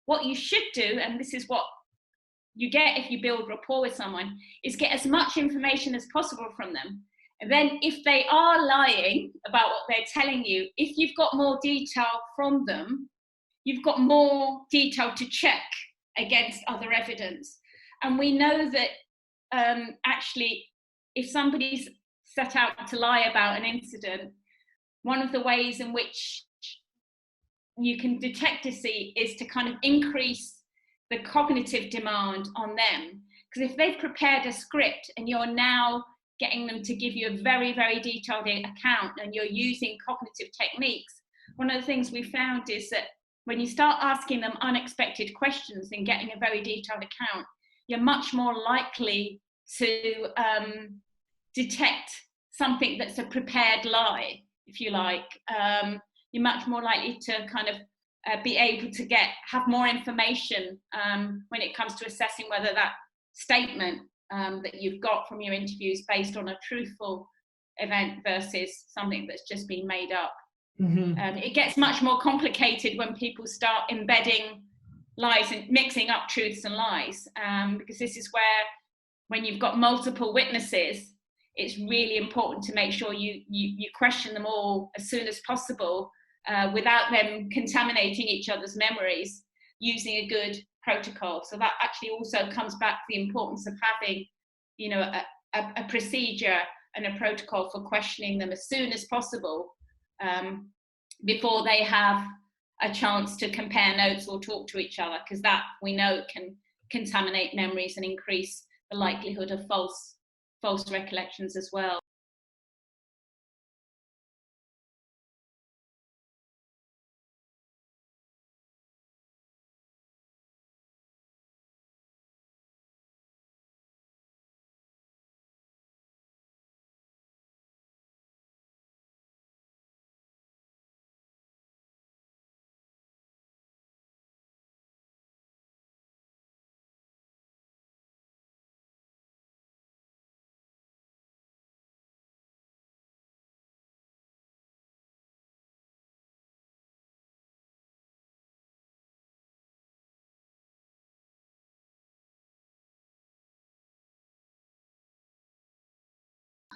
what you should do, and this is what you get if you build rapport with someone, is get as much information as possible from them. And then if they are lying about what they're telling you, if you've got more detail from them, you've got more detail to check against other evidence. And we know that actually, if somebody's set out to lie about an incident, one of the ways in which you can detect deceit is to kind of increase the cognitive demand on them. Because if they've prepared a script and you're now getting them to give you a very, very detailed account and you're using cognitive techniques, one of the things we found is that when you start asking them unexpected questions and getting a very detailed account, you're much more likely to detect something that's a prepared lie, if you like. You're much more likely to kind of be able to have more information when it comes to assessing whether that statement that you've got from your interviews based on a truthful event versus something that's just been made up. It gets much more complicated when people start embedding lies and mixing up truths and lies, because this is where, when you've got multiple witnesses, it's really important to make sure you question them all as soon as possible without them contaminating each other's memories, using a good protocol. So that actually also comes back to the importance of having, a procedure and a protocol for questioning them as soon as possible before they have a chance to compare notes or talk to each other, because that we know can contaminate memories and increase the likelihood of false recollections as well.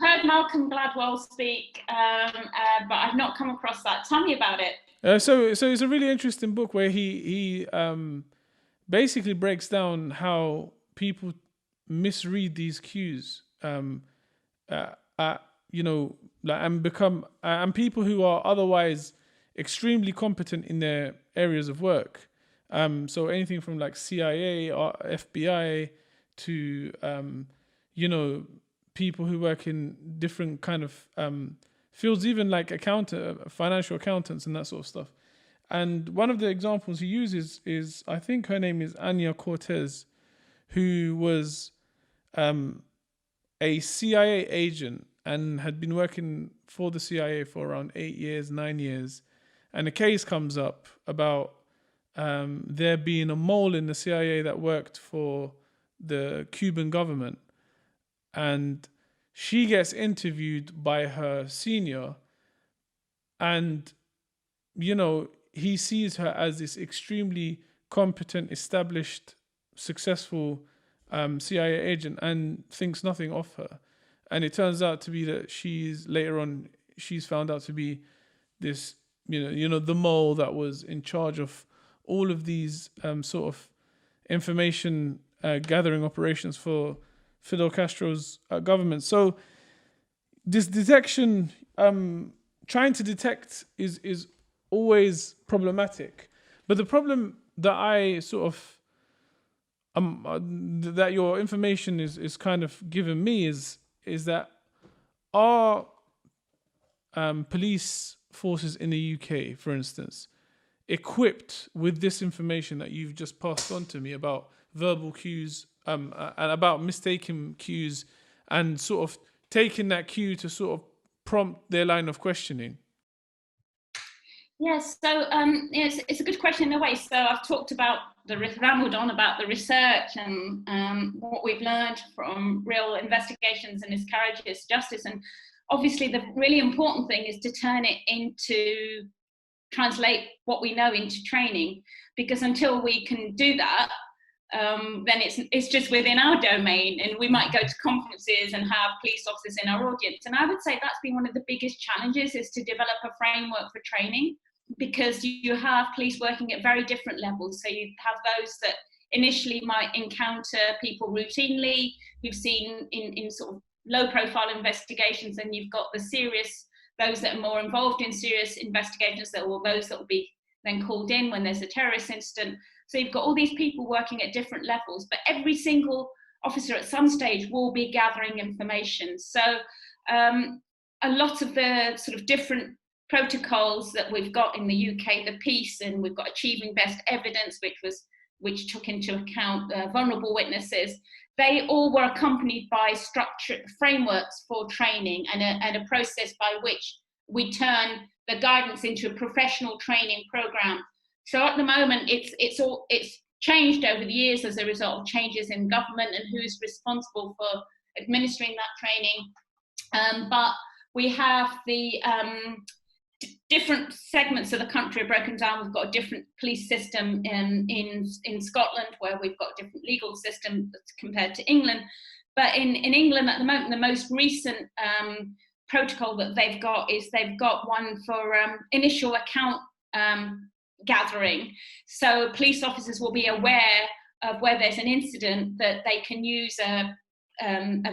Heard Malcolm Gladwell speak, but I've not come across that. Tell me about it. So it's a really interesting book where he basically breaks down how people misread these cues, and people who are otherwise extremely competent in their areas of work. So anything from like CIA or FBI to people who work in different kind of fields, even like financial accountants and that sort of stuff. And one of the examples he uses is, I think her name is Anya Cortez, who was a CIA agent and had been working for the CIA for around 9 years. And a case comes up about there being a mole in the CIA that worked for the Cuban government. And she gets interviewed by her senior, and he sees her as this extremely competent, established, successful CIA agent and thinks nothing of her. And it turns out to be that she's found out to be this, the mole that was in charge of all of these sort of information gathering operations for Fidel Castro's government. So this detection, trying to detect is always problematic. But the problem that I sort of that your information is kind of giving me is is that our police forces in the UK, for instance, equipped with this information that you've just passed on to me about verbal cues and about mistaken cues and sort of taking that cue to sort of prompt their line of questioning? Yes, so it's a good question in a way. So I've talked about rambled on about the research and what we've learned from real investigations and miscarriages of justice. And obviously the really important thing is to turn it into, translate what we know into training, because until we can do that, then it's just within our domain, and we might go to conferences and have police officers in our audience. And I would say that's been one of the biggest challenges, is to develop a framework for training, because you have police working at very different levels. So you have those that initially might encounter people routinely, you've seen in sort of low profile investigations, and you've got the serious, those that are more involved in serious investigations, those that will be then called in when there's a terrorist incident. So you've got all these people working at different levels, but every single officer at some stage will be gathering information. So a lot of the sort of different protocols that we've got in the UK, the peace, and we've got achieving best evidence, which took into account vulnerable witnesses, they all were accompanied by structured frameworks for training and a process by which we turn the guidance into a professional training program. So at the moment, it's changed over the years as a result of changes in government and who's responsible for administering that training. But we have the different segments of the country are broken down. We've got a different police system in Scotland, where we've got a different legal system compared to England. But in England at the moment, the most recent protocol that they've got one for initial account gathering. So police officers will be aware of where there's an incident, that they can use a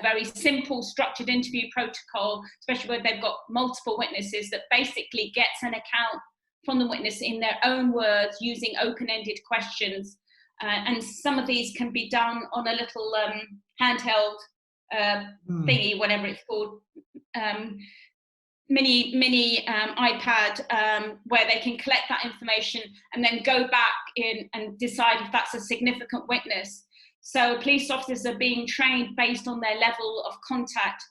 very simple structured interview protocol, especially where they've got multiple witnesses, that basically gets an account from the witness in their own words using open-ended questions. And some of these can be done on a little handheld thingy, whatever it's called, mini iPad, where they can collect that information and then go back in and decide if that's a significant witness. So police officers are being trained based on their level of contact.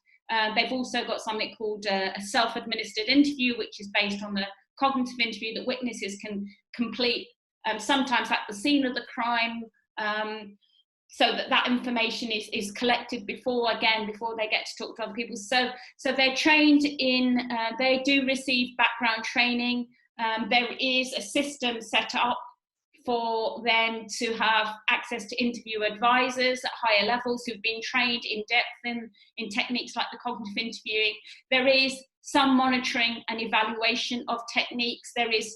They've also got something called a self-administered interview, which is based on the cognitive interview that witnesses can complete, sometimes at the scene of the crime, so that information is collected before they get to talk to other people. So they're trained in, they do receive background training. There is a system set up for them to have access to interview advisors at higher levels who've been trained in depth in techniques like the cognitive interviewing. There is some monitoring and evaluation of techniques. There is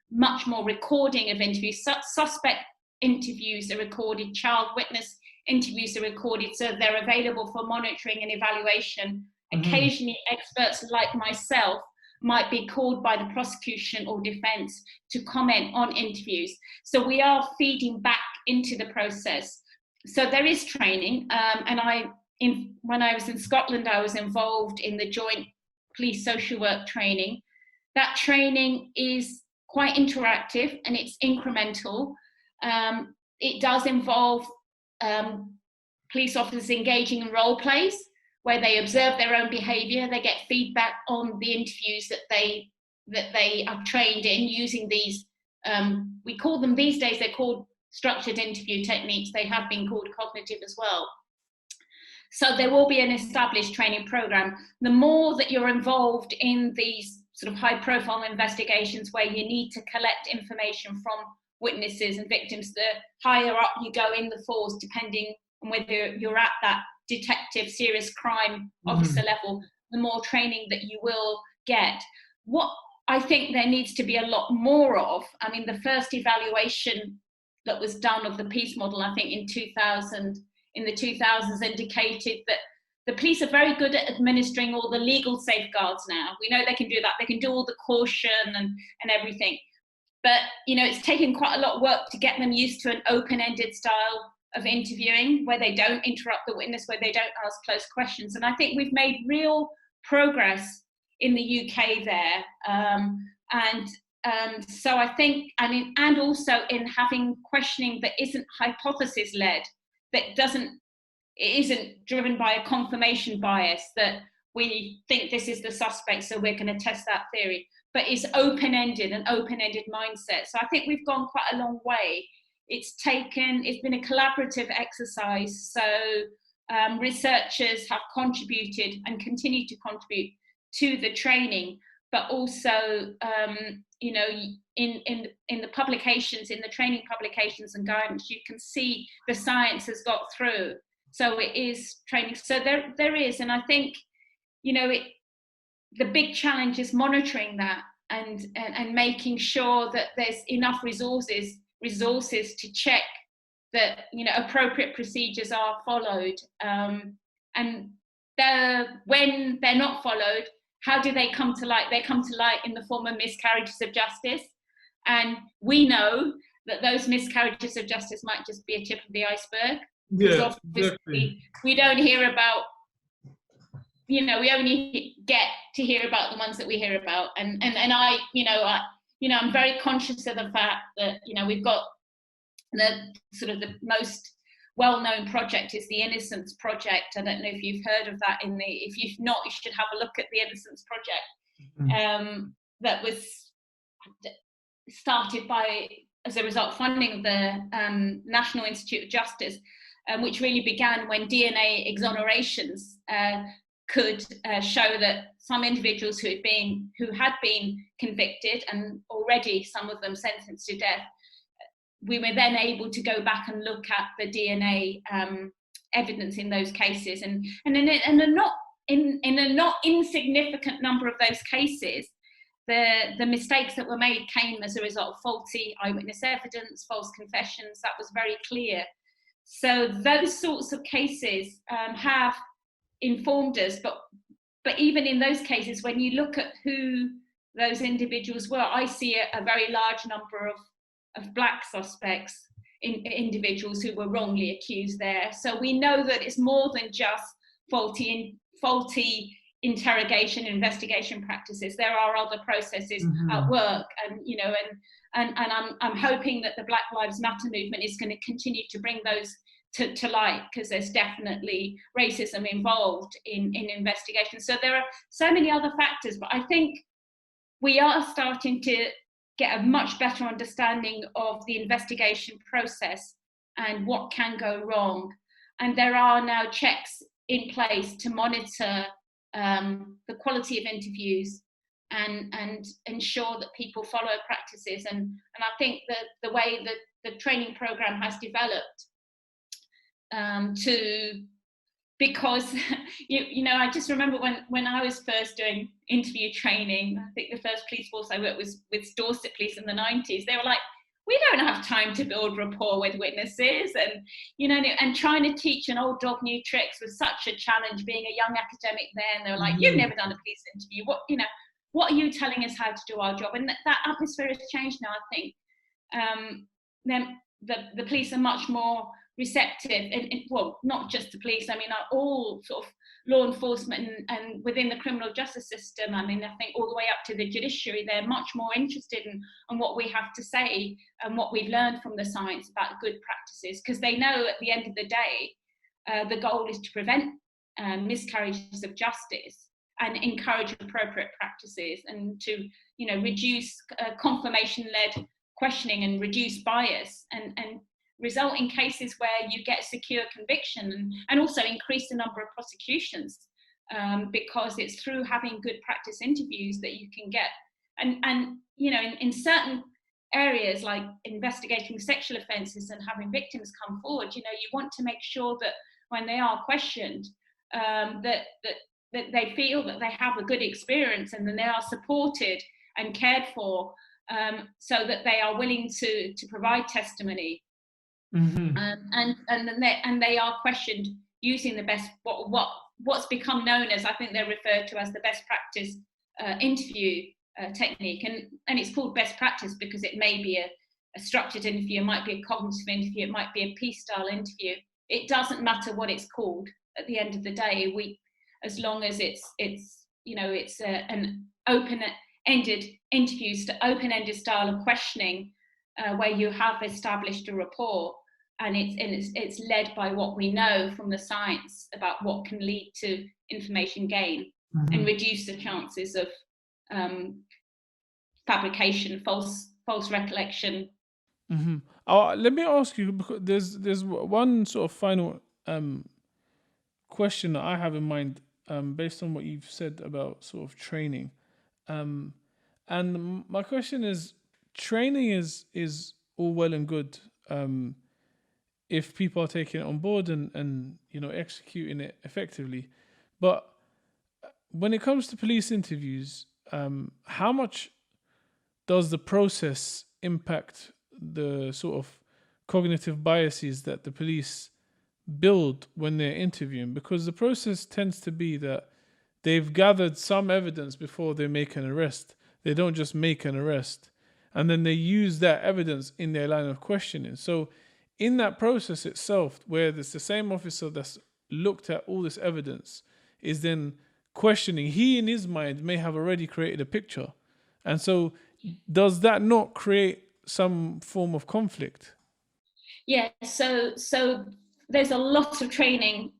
much more recording of interviews. Suspect interviews are recorded, child witness interviews are recorded, so they're available for monitoring and evaluation. Occasionally, experts like myself might be called by the prosecution or defence to comment on interviews. So we are feeding back into the process. So there is training, and when I was in Scotland, I was involved in the joint police social work training. That training is quite interactive and it's incremental. It does involve police officers engaging in role plays, where they observe their own behaviour, they get feedback on the interviews that they are trained in using these, we call them these days, they're called structured interview techniques. They have been called cognitive as well. So there will be an established training programme. The more that you're involved in these sort of high profile investigations where you need to collect information from witnesses and victims, the higher up you go in the force, depending on whether you're at that detective serious crime officer level, the more training that you will get. What I think there needs to be a lot more of, I mean, the first evaluation that was done of the peace model, I think in the 2000s, indicated that the police are very good at administering all the legal safeguards now. We know they can do that. They can do all the caution and everything. But, you know, it's taken quite a lot of work to get them used to an open-ended style of interviewing, where they don't interrupt the witness, where they don't ask close questions. And I think we've made real progress in the UK there. So I think, and also in having questioning that isn't hypothesis led, that isn't driven by a confirmation bias that we think this is the suspect, so we're going to test that theory, but it's open-ended, an open-ended mindset. So I think we've gone quite a long way. It's been a collaborative exercise. So researchers have contributed and continue to contribute to the training, but also, you know, in the publications, in the training publications and guidance, you can see the science has got through. So it is training. So there is, and I think, you know, the big challenge is monitoring that and making sure that there's enough resources to check that, you know, appropriate procedures are followed. And when they're not followed, how do they come to light? They come to light in the form of miscarriages of justice. And we know that those miscarriages of justice might just be a tip of the iceberg. Yeah, exactly. We don't hear about, you know, we only get to hear about the ones that we hear about. And I'm very conscious of the fact that, you know, we've got the the most well-known project is the Innocence Project. I don't know if you've heard of that. If you've not, you should have a look at the Innocence Project. That was started as a result of funding of the National Institute of Justice, which really began when DNA exonerations could show that some individuals who had been convicted, and already some of them sentenced to death, we were then able to go back and look at the DNA evidence in those cases, and in a not insignificant number of those cases, the mistakes that were made came as a result of faulty eyewitness evidence, false confessions. That was very clear. So those sorts of cases have informed us, but even in those cases, when you look at who those individuals were, I see a very large number of black suspects, individuals who were wrongly accused there. So we know that it's more than just faulty interrogation investigation practices. There are other processes at work, and you know, and I'm hoping that the Black Lives Matter movement is going to continue to bring those to light, because there's definitely racism involved in investigation. So there are so many other factors, but I think we are starting to get a much better understanding of the investigation process and what can go wrong. And there are now checks in place to monitor the quality of interviews and ensure that people follow practices. And I think that the way that the training program has developed because you know, I just remember when I was first doing interview training, I think the first police force I worked was with Dorset Police in the 90s. They were like, we don't have time to build rapport with witnesses, and you know, and trying to teach an old dog new tricks was such a challenge. Being a young academic then, they were like, you've never done a police interview. What are you telling us how to do our job? And that atmosphere has changed now. I think then the police are much more receptive, and well, not just the police, I mean, all sort of law enforcement and within the criminal justice system. I mean, I think all the way up to the judiciary, they're much more interested in what we have to say and what we've learned from the science about good practices, because they know at the end of the day, the goal is to prevent miscarriages of justice and encourage appropriate practices, and to, you know, reduce confirmation-led questioning and reduce bias, and result in cases where you get secure conviction, and also increase the number of prosecutions, because it's through having good practice interviews that you can get, and you know, in certain areas like investigating sexual offences and having victims come forward, you know, you want to make sure that when they are questioned, that they feel that they have a good experience, and then they are supported and cared for, so that they are willing to provide testimony. And they are questioned using the best, what's become known as, I think they're referred to as the best practice interview technique, and it's called best practice because it may be a structured interview, it might be a cognitive interview, it might be a piece-style interview. It doesn't matter what it's called at the end of the day. As long as it's an open-ended interview, open-ended style of questioning, where you have established a rapport, and it's led by what we know from the science about what can lead to information gain and reduce the chances of fabrication, false recollection. Let me ask you, because there's one sort of final question that I have in mind, based on what you've said about sort of training, and my question is, training is all well and good if people are taking it on board and executing it effectively, but when it comes to police interviews, how much does the process impact the sort of cognitive biases that the police build when they're interviewing? Because the process tends to be that they've gathered some evidence before they make an arrest. They don't just make an arrest, and then they use that evidence in their line of questioning. So in that process itself, where there's the same officer that's looked at all this evidence is then questioning, he in his mind may have already created a picture. And so does that not create some form of conflict? Yeah, so there's a lot of training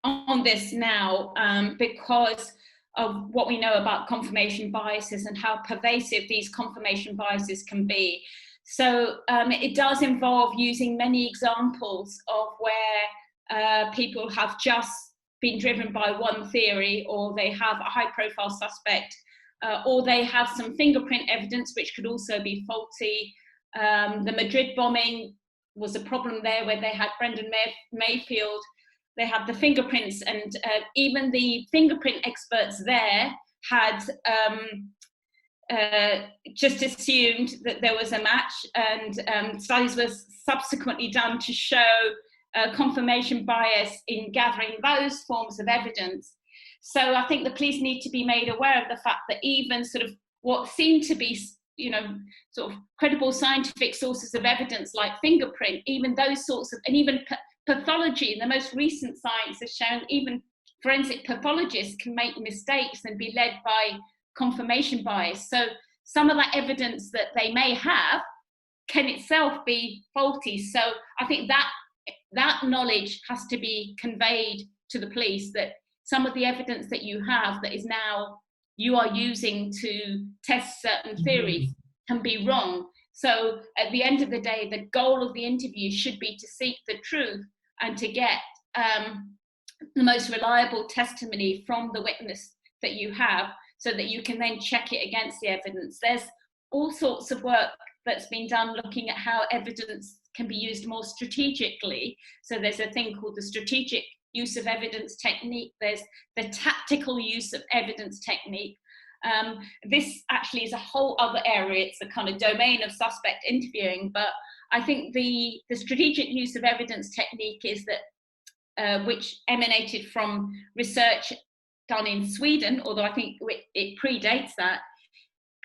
on this now, because of what we know about confirmation biases and how pervasive these confirmation biases can be. So it does involve using many examples of where people have just been driven by one theory, or they have a high-profile suspect, or they have some fingerprint evidence which could also be faulty. The Madrid bombing was a problem there, where they had Brendan Mayfield, they had the fingerprints, and even the fingerprint experts there had just assumed that there was a match, and studies were subsequently done to show confirmation bias in gathering those forms of evidence. So I think the police need to be made aware of the fact that even sort of what seem to be, sort of credible scientific sources of evidence like fingerprint, even those sorts of, and even pathology, the most recent science has shown even forensic pathologists can make mistakes and be led by confirmation bias. So some of that evidence that they may have can itself be faulty. So I think that knowledge has to be conveyed to the police, that some of the evidence that you have that is now you are using to test certain theories can be wrong. So at the end of the day, the goal of the interview should be to seek the truth and to get the most reliable testimony from the witness that you have, so that you can then check it against the evidence. There's all sorts of work that's been done looking at how evidence can be used more strategically. So there's a thing called the strategic use of evidence technique. There's the tactical use of evidence technique. This actually is a whole other area. It's a kind of domain of suspect interviewing, but I think the strategic use of evidence technique is that which emanated from research done in Sweden, although I think it predates that,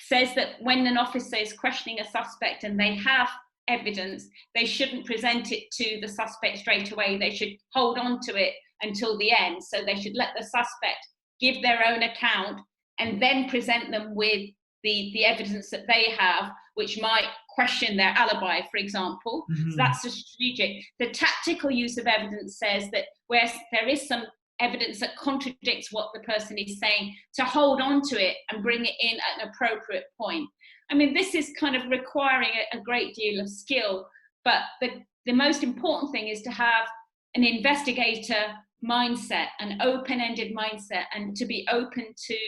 says that when an officer is questioning a suspect and they have evidence, they shouldn't present it to the suspect straight away. They should hold on to it until the end. So they should let the suspect give their own account and then present them with the evidence that they have, which might question their alibi, for example. So that's the strategic. The tactical use of evidence says that where there is some evidence that contradicts what the person is saying, to hold on to it and bring it in at an appropriate point. I mean, this is kind of requiring a great deal of skill, but the most important thing is to have an investigator mindset, an open-ended mindset, and to be open to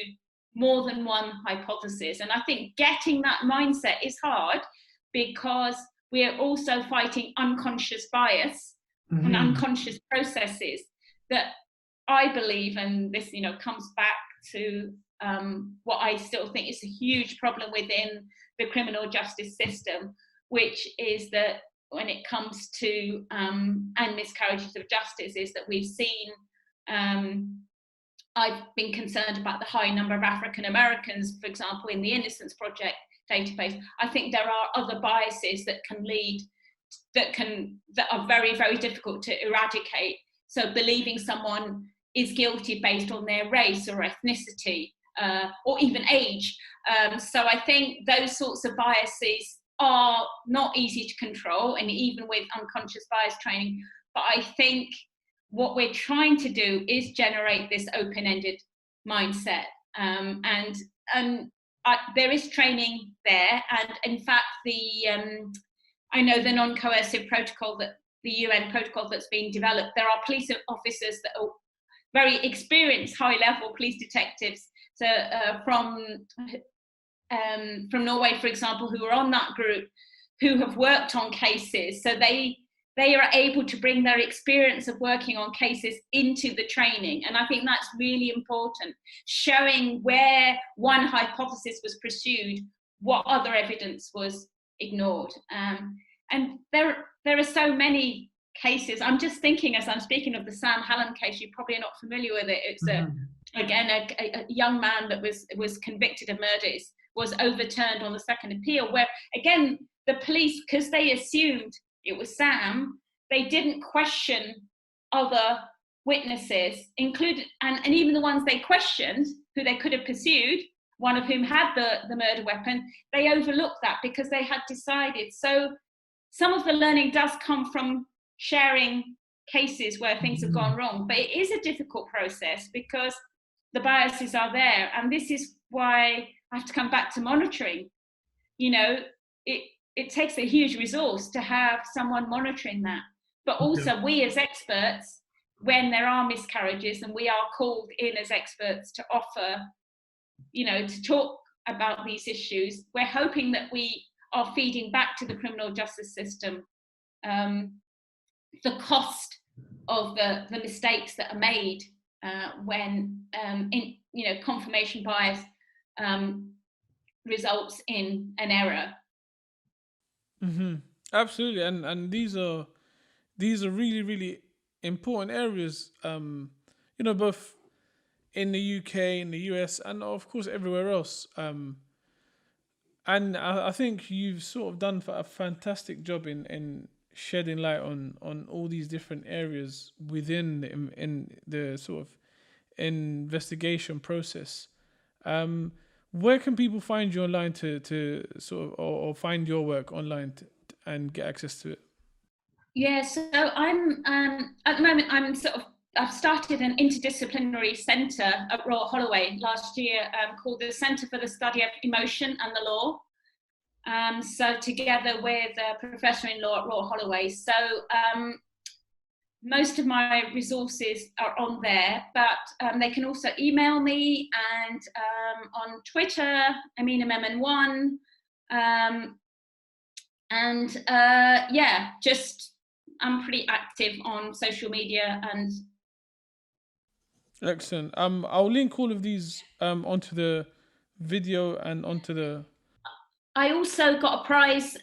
more than one hypothesis. And I think getting that mindset is hard, because we are also fighting unconscious bias and unconscious processes that I believe, and this comes back to what I still think is a huge problem within the criminal justice system, which is that when it comes to and miscarriages of justice, is that we've seen, I've been concerned about the high number of African Americans, for example, in the Innocence Project, database. I think there are other biases that can lead, that are very, very difficult to eradicate. So believing someone is guilty based on their race or ethnicity, or even age. So I think those sorts of biases are not easy to control, and even with unconscious bias training. But I think what we're trying to do is generate this open-ended mindset. There is training there, and in fact, I know the non-coercive protocol, that the UN protocol that's being developed, there are police officers that are very experienced, high-level police detectives. So from Norway, for example, who are on that group, who have worked on cases. So they are able to bring their experience of working on cases into the training. And I think that's really important, showing where one hypothesis was pursued, what other evidence was ignored. And there are so many cases. I'm just thinking, as I'm speaking of the Sam Hallam case, you probably are not familiar with it. It's a young man that was convicted of murder, was overturned on the second appeal, where again, the police, because they assumed it was Sam, they didn't question other witnesses, included, and even the ones they questioned, who they could have pursued, one of whom had the murder weapon, they overlooked that because they had decided. So some of the learning does come from sharing cases where things have gone wrong, but it is a difficult process because the biases are there. And this is why I have to come back to monitoring. You know, it takes a huge resource to have someone monitoring that. But also we as experts, when there are miscarriages and we are called in as experts to offer, you know, to talk about these issues, we're hoping that we are feeding back to the criminal justice system the cost of the mistakes that are made when confirmation bias results in an error. Absolutely, and these are really, really important areas. Both in the UK, in the US, and of course everywhere else. And I think you've sort of done a fantastic job in shedding light on all these different areas within in the sort of investigation process. Where can people find you online to sort of or find your work online and get access to it? Yeah, so I'm at the moment I've started an interdisciplinary centre at Royal Holloway last year called the Centre for the Study of Emotion and the Law. So together with a professor in law at Royal Holloway. So most of my resources are on there, but they can also email me, and on Twitter, Amina Memon 1. I'm pretty active on social media. And excellent. I'll link all of these onto the video and onto the. I also got a prize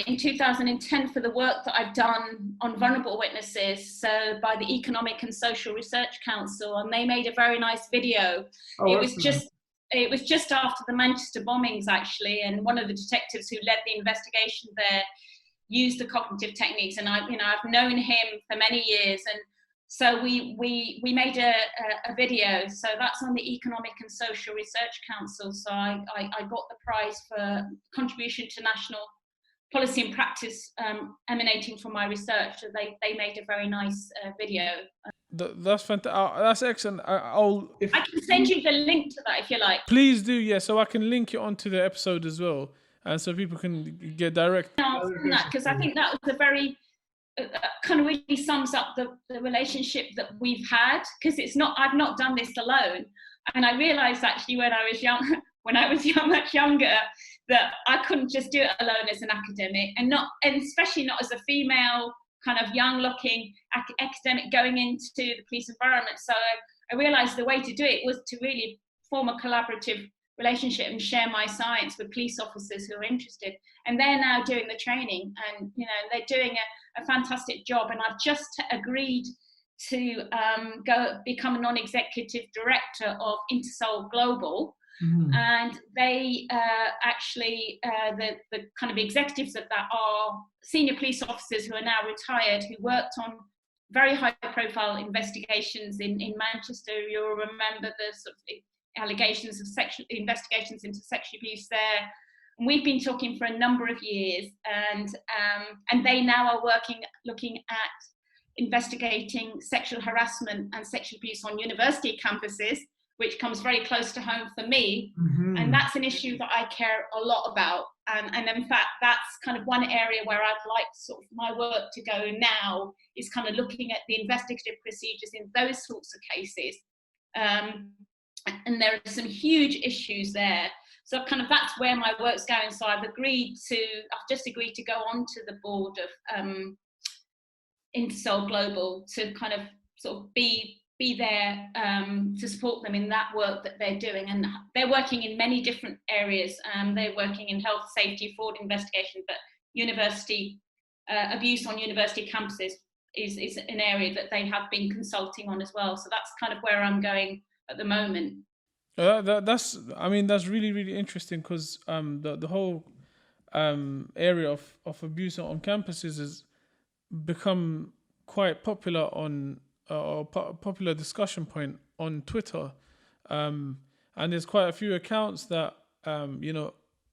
in 2010 for the work that I've done on vulnerable witnesses, so by the Economic and Social Research Council, and they made a very nice video. It was just after the Manchester bombings, actually, and one of the detectives who led the investigation there used the cognitive techniques, and I've known him for many years, and so we made a video. So that's on the Economic and Social Research Council. So I got the prize for contribution to national policy and practice emanating from my research. So they made a very nice video. That's fantastic. That's excellent. I can send you the link to that if you like. Please do, yeah. So I can link it onto the episode as well, and so people can get direct. Because I think that was a very kind of really sums up the relationship that we've had, because I've not done this alone. And I realized actually when I was much younger, that I couldn't just do it alone as an academic, and especially not as a female kind of young looking academic going into the police environment. So I realized the way to do it was to really form a collaborative relationship and share my science with police officers who are interested. And they're now doing the training, and they're doing a fantastic job. And I've just agreed to go become a non-executive director of Intersol Global, And they actually, the kind of executives of that are senior police officers who are now retired, who worked on very high-profile investigations in Manchester. You'll remember the sort of allegations of investigations into sexual abuse there. And we've been talking for a number of years, and they now are looking at investigating sexual harassment and sexual abuse on university campuses, which comes very close to home for me. And that's an issue that I care a lot about. And in fact, that's kind of one area where I'd like sort of my work to go now, is kind of looking at the investigative procedures in those sorts of cases. And there are some huge issues there. So kind of that's where my work's going. So I've just agreed to go onto the board of Intercell Global to kind of sort of be there to support them in that work that they're doing. And they're working in many different areas. They're working in health, safety, fraud investigation, but university abuse on university campuses is an area that they have been consulting on as well. So that's kind of where I'm going at the moment. That's really, really interesting, because the whole area of abuse on campuses has become quite popular on popular discussion point on Twitter, and there's quite a few accounts that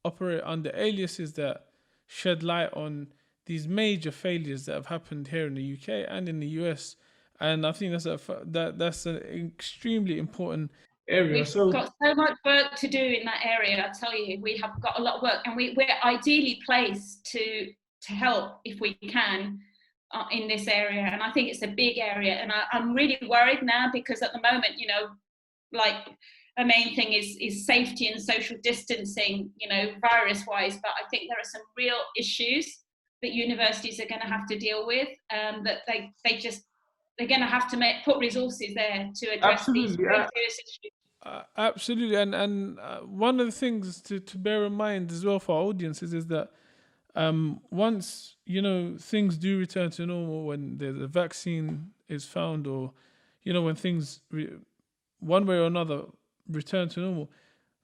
operate under aliases that shed light on these major failures that have happened here in the UK and in the US, and I think that's an extremely important area. We've got so much work to do in that area. I tell you, we have got a lot of work, and we're ideally placed to help if we can in this area. And I think it's a big area, and I'm really worried now, because at the moment, like a main thing is safety and social distancing, virus wise, but I think there are some real issues that universities are going to have to deal with, that they're going to have to put resources there to address these very serious issues. Absolutely, and one of the things to bear in mind as well for our audiences is that once things do return to normal, when the vaccine is found, or when things one way or another return to normal,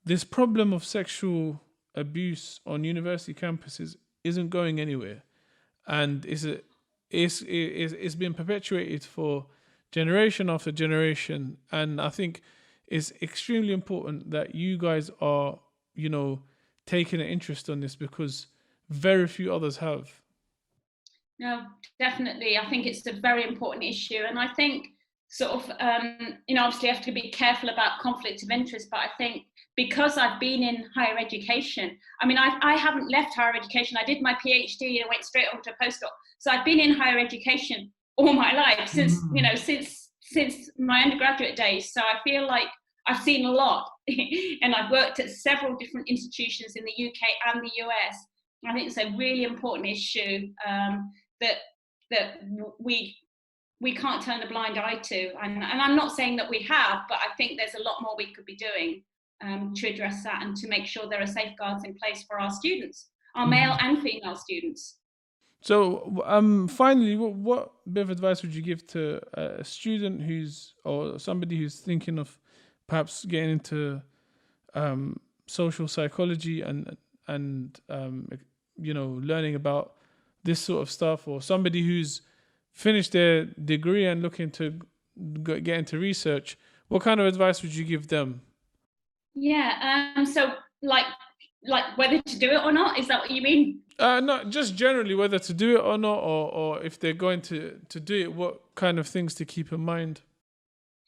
this problem of sexual abuse on university campuses isn't going anywhere, and it's been perpetuated for generation after generation. And I think it's extremely important that you guys are taking an interest on this, because very few others have. No, definitely. I think it's a very important issue, and I think sort of obviously you have to be careful about conflict of interest, but I think because I've been in higher education, I haven't left higher education. I did my PhD and went straight on to a postdoc. So I've been in higher education all my life, since my undergraduate days. So I feel like I've seen a lot, and I've worked at several different institutions in the UK and the US. I think it's a really important issue that we can't turn a blind eye to. And I'm not saying that we have, but I think there's a lot more we could be doing to address that, and to make sure there are safeguards in place for our students, our male and female students. So finally, what bit of advice would you give to a student or somebody who's thinking of perhaps getting into social psychology and learning about this sort of stuff, or somebody who's finished their degree and looking to get into research? What kind of advice would you give them? Yeah, so like whether to do it or not, is that what you mean? No, just generally whether to do it or not, or if they're going to do it, what kind of things to keep in mind.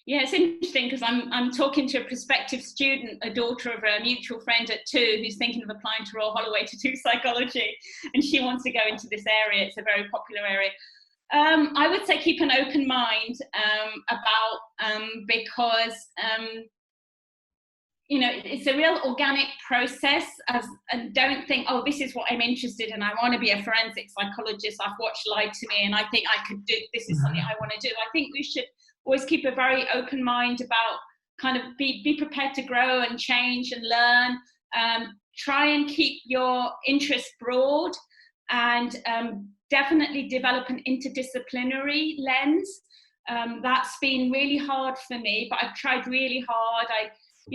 Yeah, it's interesting, because I'm talking to a prospective student, a daughter of a mutual friend at 2, who's thinking of applying to Royal Holloway to do psychology, and she wants to go into this area. It's a very popular area. I would say keep an open mind because it's a real organic process, and don't think, oh, this is what I'm interested in. I want to be a forensic psychologist. I've watched Lied to Me and I think I could do, this is something I want to do. I think we should always keep a very open mind about kind of be prepared to grow and change and learn. Try and keep your interests broad, and definitely develop an interdisciplinary lens. That's been really hard for me, but I've tried really hard.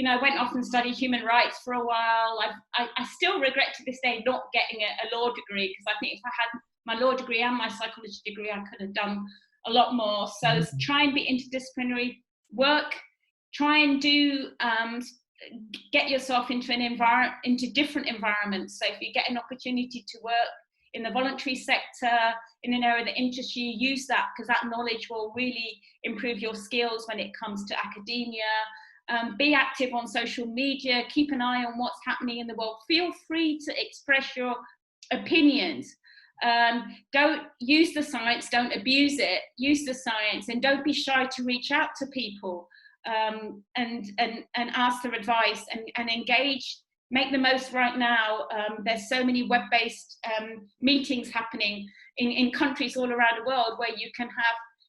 I went off and studied human rights for a while. I still regret to this day not getting a law degree, because I think if I had my law degree and my psychology degree, I could have done a lot more. So try and be interdisciplinary, work, try and do, get yourself into different environments. So if you get an opportunity to work in the voluntary sector, in an area that interests you, use that, because that knowledge will really improve your skills when it comes to academia. Be active on social media, keep an eye on what's happening in the world. Feel free to express your opinions. Don't use the science, don't abuse it, use the science, and don't be shy to reach out to people and ask their advice and engage. Make the most right now. There's so many web-based meetings happening in countries all around the world where you can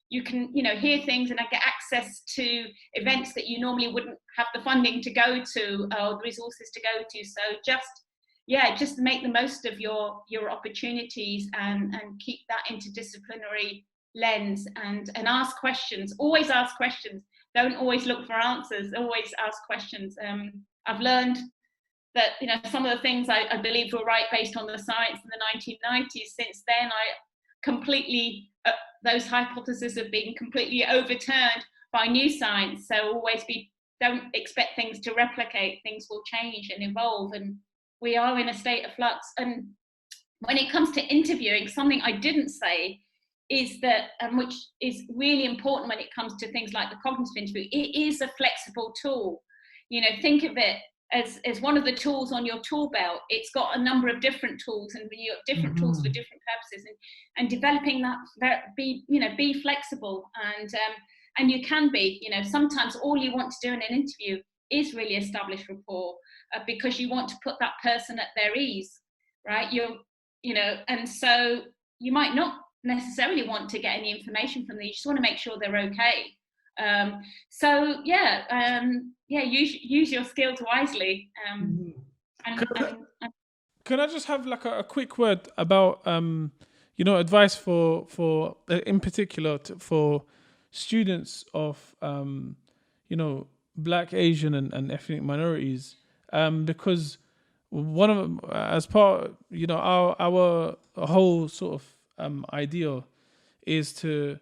hear things and get access to events that you normally wouldn't have the funding to go to or the resources to go to. So just make the most of your opportunities and keep that interdisciplinary lens and ask questions. Always ask questions. Don't always look for answers. Always ask questions. I've learned that some of the things I believe were right based on the science in the 1990s. Since then, those hypotheses have been completely overturned by new science. So don't expect things to replicate. Things will change and evolve, and we are in a state of flux. And when it comes to interviewing, something I didn't say is that, which is really important when it comes to things like the cognitive interview, it is a flexible tool. Think of it as one of the tools on your tool belt. It's got a number of different tools, and you have different tools for different purposes, and developing that, be flexible, and you can be, sometimes all you want to do in an interview is really establish rapport, because you want to put that person at their ease, right? And so you might not necessarily want to get any information from them. You just want to make sure they're okay. Use your skills wisely. Can I just have like a quick word about advice for in particular for students of Black, Asian, and ethnic minorities, because one of them, as part our whole sort of ideal is to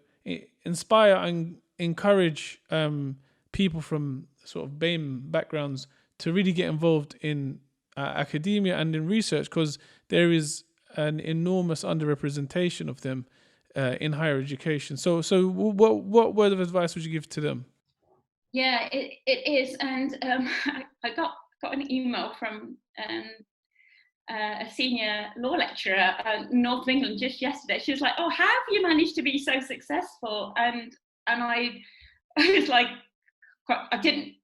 inspire and encourage people from sort of BAME backgrounds to really get involved in academia and in research, because there is an enormous underrepresentation of them in higher education. So what word of advice would you give to them? Yeah, it is. And I got an email from a senior law lecturer in North of England just yesterday. She was like, "Oh, how have you managed to be so successful?" And I was like, I didn't,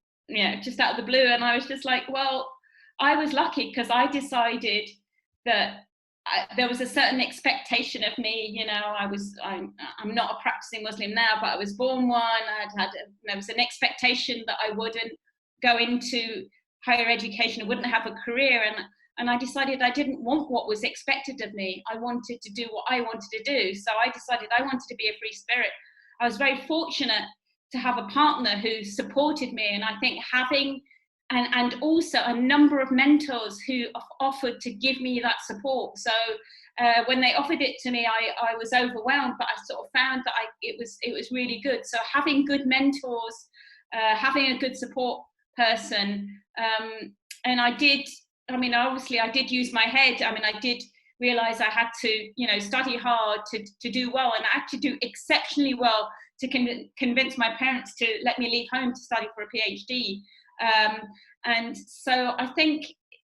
just out of the blue. And I was just like, well, I was lucky because I decided that there was a certain expectation of me. I'm not a practicing Muslim now, but I was born one. There was an expectation that I wouldn't go into higher education, I wouldn't have a career. And I decided I didn't want what was expected of me. I wanted to do what I wanted to do. So I decided I wanted to be a free spirit. I was very fortunate to have a partner who supported me. And I think having, and also a number of mentors who offered to give me that support. So when they offered it to me, I was overwhelmed, but I sort of found that it was really good. So having good mentors, having a good support person, and obviously I did use my head. I did realize I had to, study hard to do well, and I had to do exceptionally well to convince my parents to let me leave home to study for a PhD. And so I think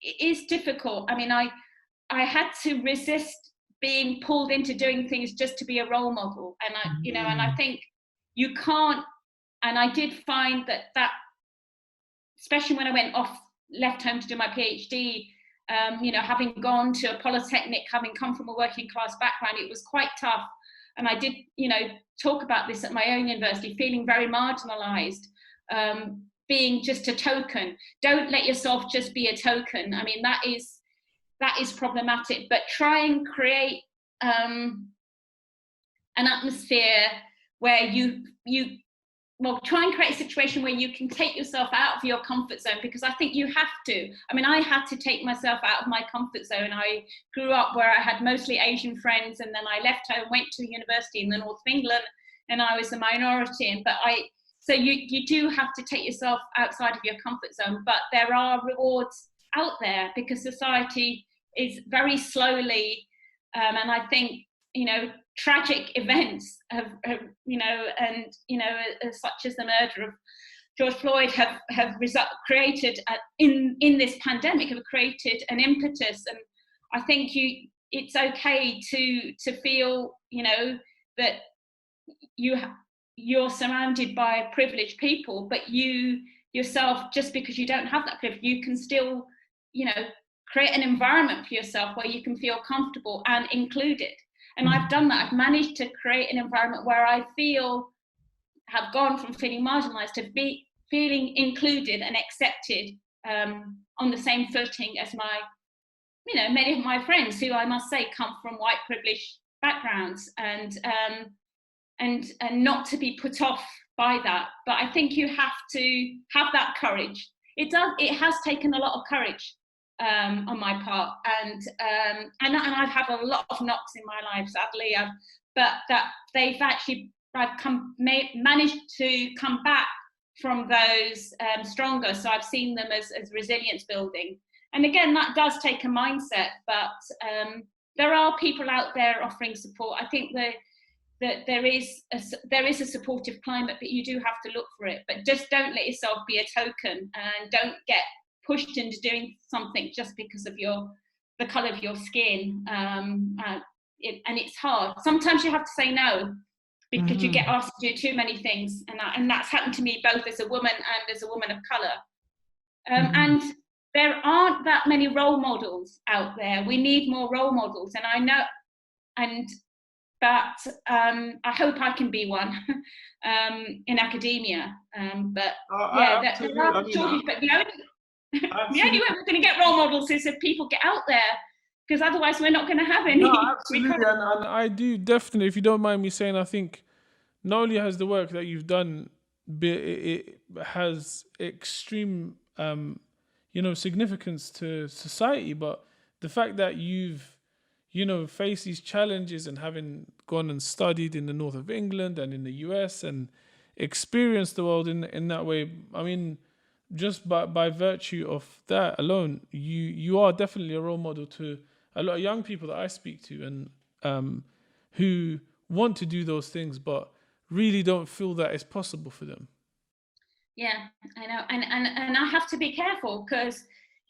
it is difficult. I had to resist being pulled into doing things just to be a role model. And I think you can't, and I did find that especially when I left home to do my PhD, having gone to a polytechnic, having come from a working class background, it was quite tough. And I did, talk about this at my own university, feeling very marginalized, being just a token. Don't let yourself just be a token. That is problematic, but try and create an atmosphere where you try and create a situation where you can take yourself out of your comfort zone, because I think you have to. I mean, I had to take myself out of my comfort zone. I grew up where I had mostly Asian friends, and then I left home, went to university in the north of England, and I was a minority. So you do have to take yourself outside of your comfort zone, but there are rewards out there, because society is very slowly, and I think, tragic events have such as the murder of George Floyd have created in this pandemic, have created an impetus. And I think it's okay to feel, that you're surrounded by privileged people, but you yourself, just because you don't have that privilege, you can still, create an environment for yourself where you can feel comfortable and included. And I've done that. I've managed to create an environment where I have gone from feeling marginalized to feeling included and accepted, on the same footing as many of my friends, who I must say come from white privileged backgrounds, and not to be put off by that. But I think you have to have that courage. It has taken a lot of courage, on my part, and I've had a lot of knocks in my life, sadly, but that I've managed to come back from those stronger. So I've seen them as resilience building. And again, that does take a mindset, but there are people out there offering support. I think that there is a supportive climate, but you do have to look for it. But just don't let yourself be a token, and don't get pushed into doing something just because of the colour of your skin. And it's hard. Sometimes you have to say no, because you get asked to do too many things, and that's happened to me both as a woman and as a woman of colour. And there aren't that many role models out there. We need more role models, and I know, but I hope I can be one in academia. But yeah, there are shortages. But the only way we're going to get role models is if people get out there, because otherwise we're not going to have any. No, absolutely. And I do definitely, if you don't mind me saying, I think not only has the work that you've done, it has extreme, significance to society, but the fact that you've, faced these challenges, and having gone and studied in the north of England and in the US and experienced the world in that way, I mean, just by virtue of that alone, you are definitely a role model to a lot of young people that I speak to, and who want to do those things but really don't feel that it's possible for them. Yeah, I know, and I have to be careful, because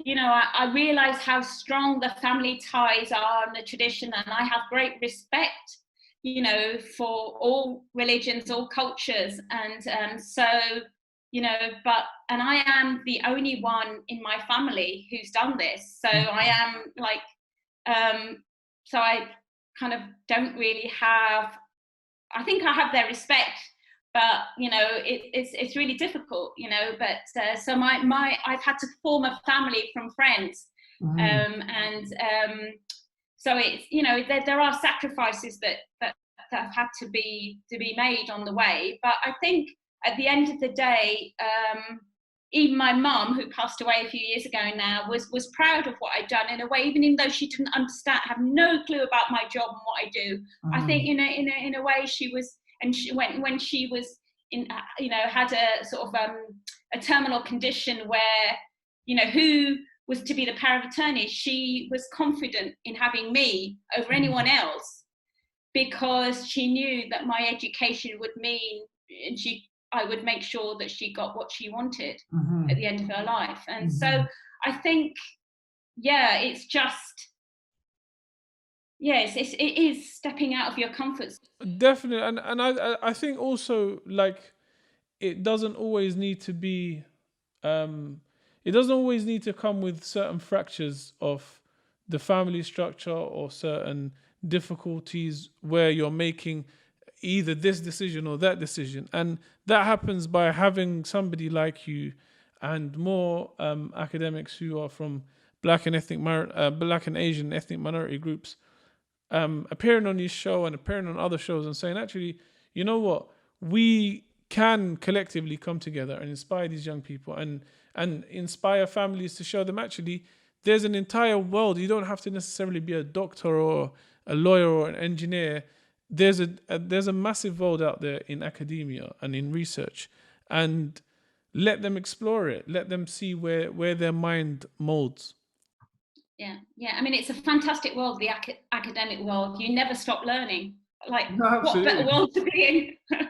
I realise how strong the family ties are in the tradition, and I have great respect, for all religions, all cultures, and so. And I am the only one in my family who's done this. So I am so I kind of don't really have, I think I have their respect, but, it's really difficult, but so I've had to form a family from friends. So it's, there are sacrifices that have had to be made on the way. But I think, at the end of the day, even my mum, who passed away a few years ago now, was proud of what I'd done, in a way, even though she didn't understand, have no clue about my job and what I do. I think in a way she was, and when she was had a sort of a terminal condition where, who was to be the power of attorney, she was confident in having me over anyone else, because she knew that my education would mean, and I would make sure that she got what she wanted at the end of her life. And so I think, it's just, it is stepping out of your comfort zone. Definitely. And I think also, like, it doesn't always need to be, it doesn't always need to come with certain fractures of the family structure or certain difficulties where you're making either this decision or that decision. And that happens by having somebody like you and more academics who are from Black and Asian ethnic minority groups appearing on this show and appearing on other shows and saying, actually, you know what, we can collectively come together and inspire these young people and inspire families to show them actually there's an entire world. You don't have to necessarily be a doctor or a lawyer or an engineer. There's a massive world out there in academia and in research, and let them explore it. Let them see where their mind molds. Yeah. I mean, it's a fantastic world, the academic world. You never stop learning. Like, what better world to be in?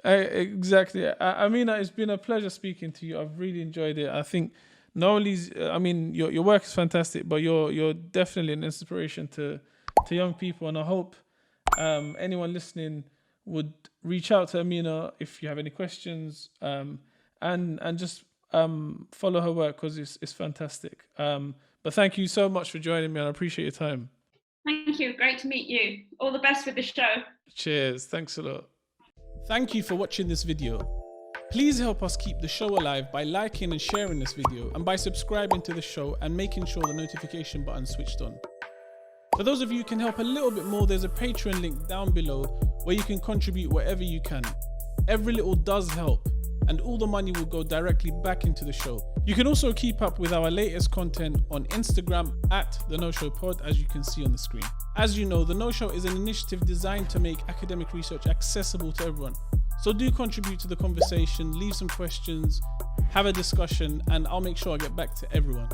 Exactly. Amina, it's been a pleasure speaking to you. I've really enjoyed it. I think not only, I mean, your work is fantastic, but you're definitely an inspiration to young people. And I hope anyone listening would reach out to Amina if you have any questions, and just follow her work, because it's fantastic. But thank you so much for joining me, and I appreciate your time. Thank you. Great to meet you. All the best with the show. Cheers. Thanks a lot. Thank you for watching this video. Please help us keep the show alive by liking and sharing this video, and by subscribing to the show and making sure the notification button is switched on. For those of you who can help a little bit more, there's a Patreon link down below where you can contribute whatever you can. Every little does help, and all the money will go directly back into the show. You can also keep up with our latest content on Instagram at The No Show Pod, as you can see on the screen. As you know, The No Show is an initiative designed to make academic research accessible to everyone. So do contribute to the conversation, leave some questions, have a discussion, and I'll make sure I get back to everyone.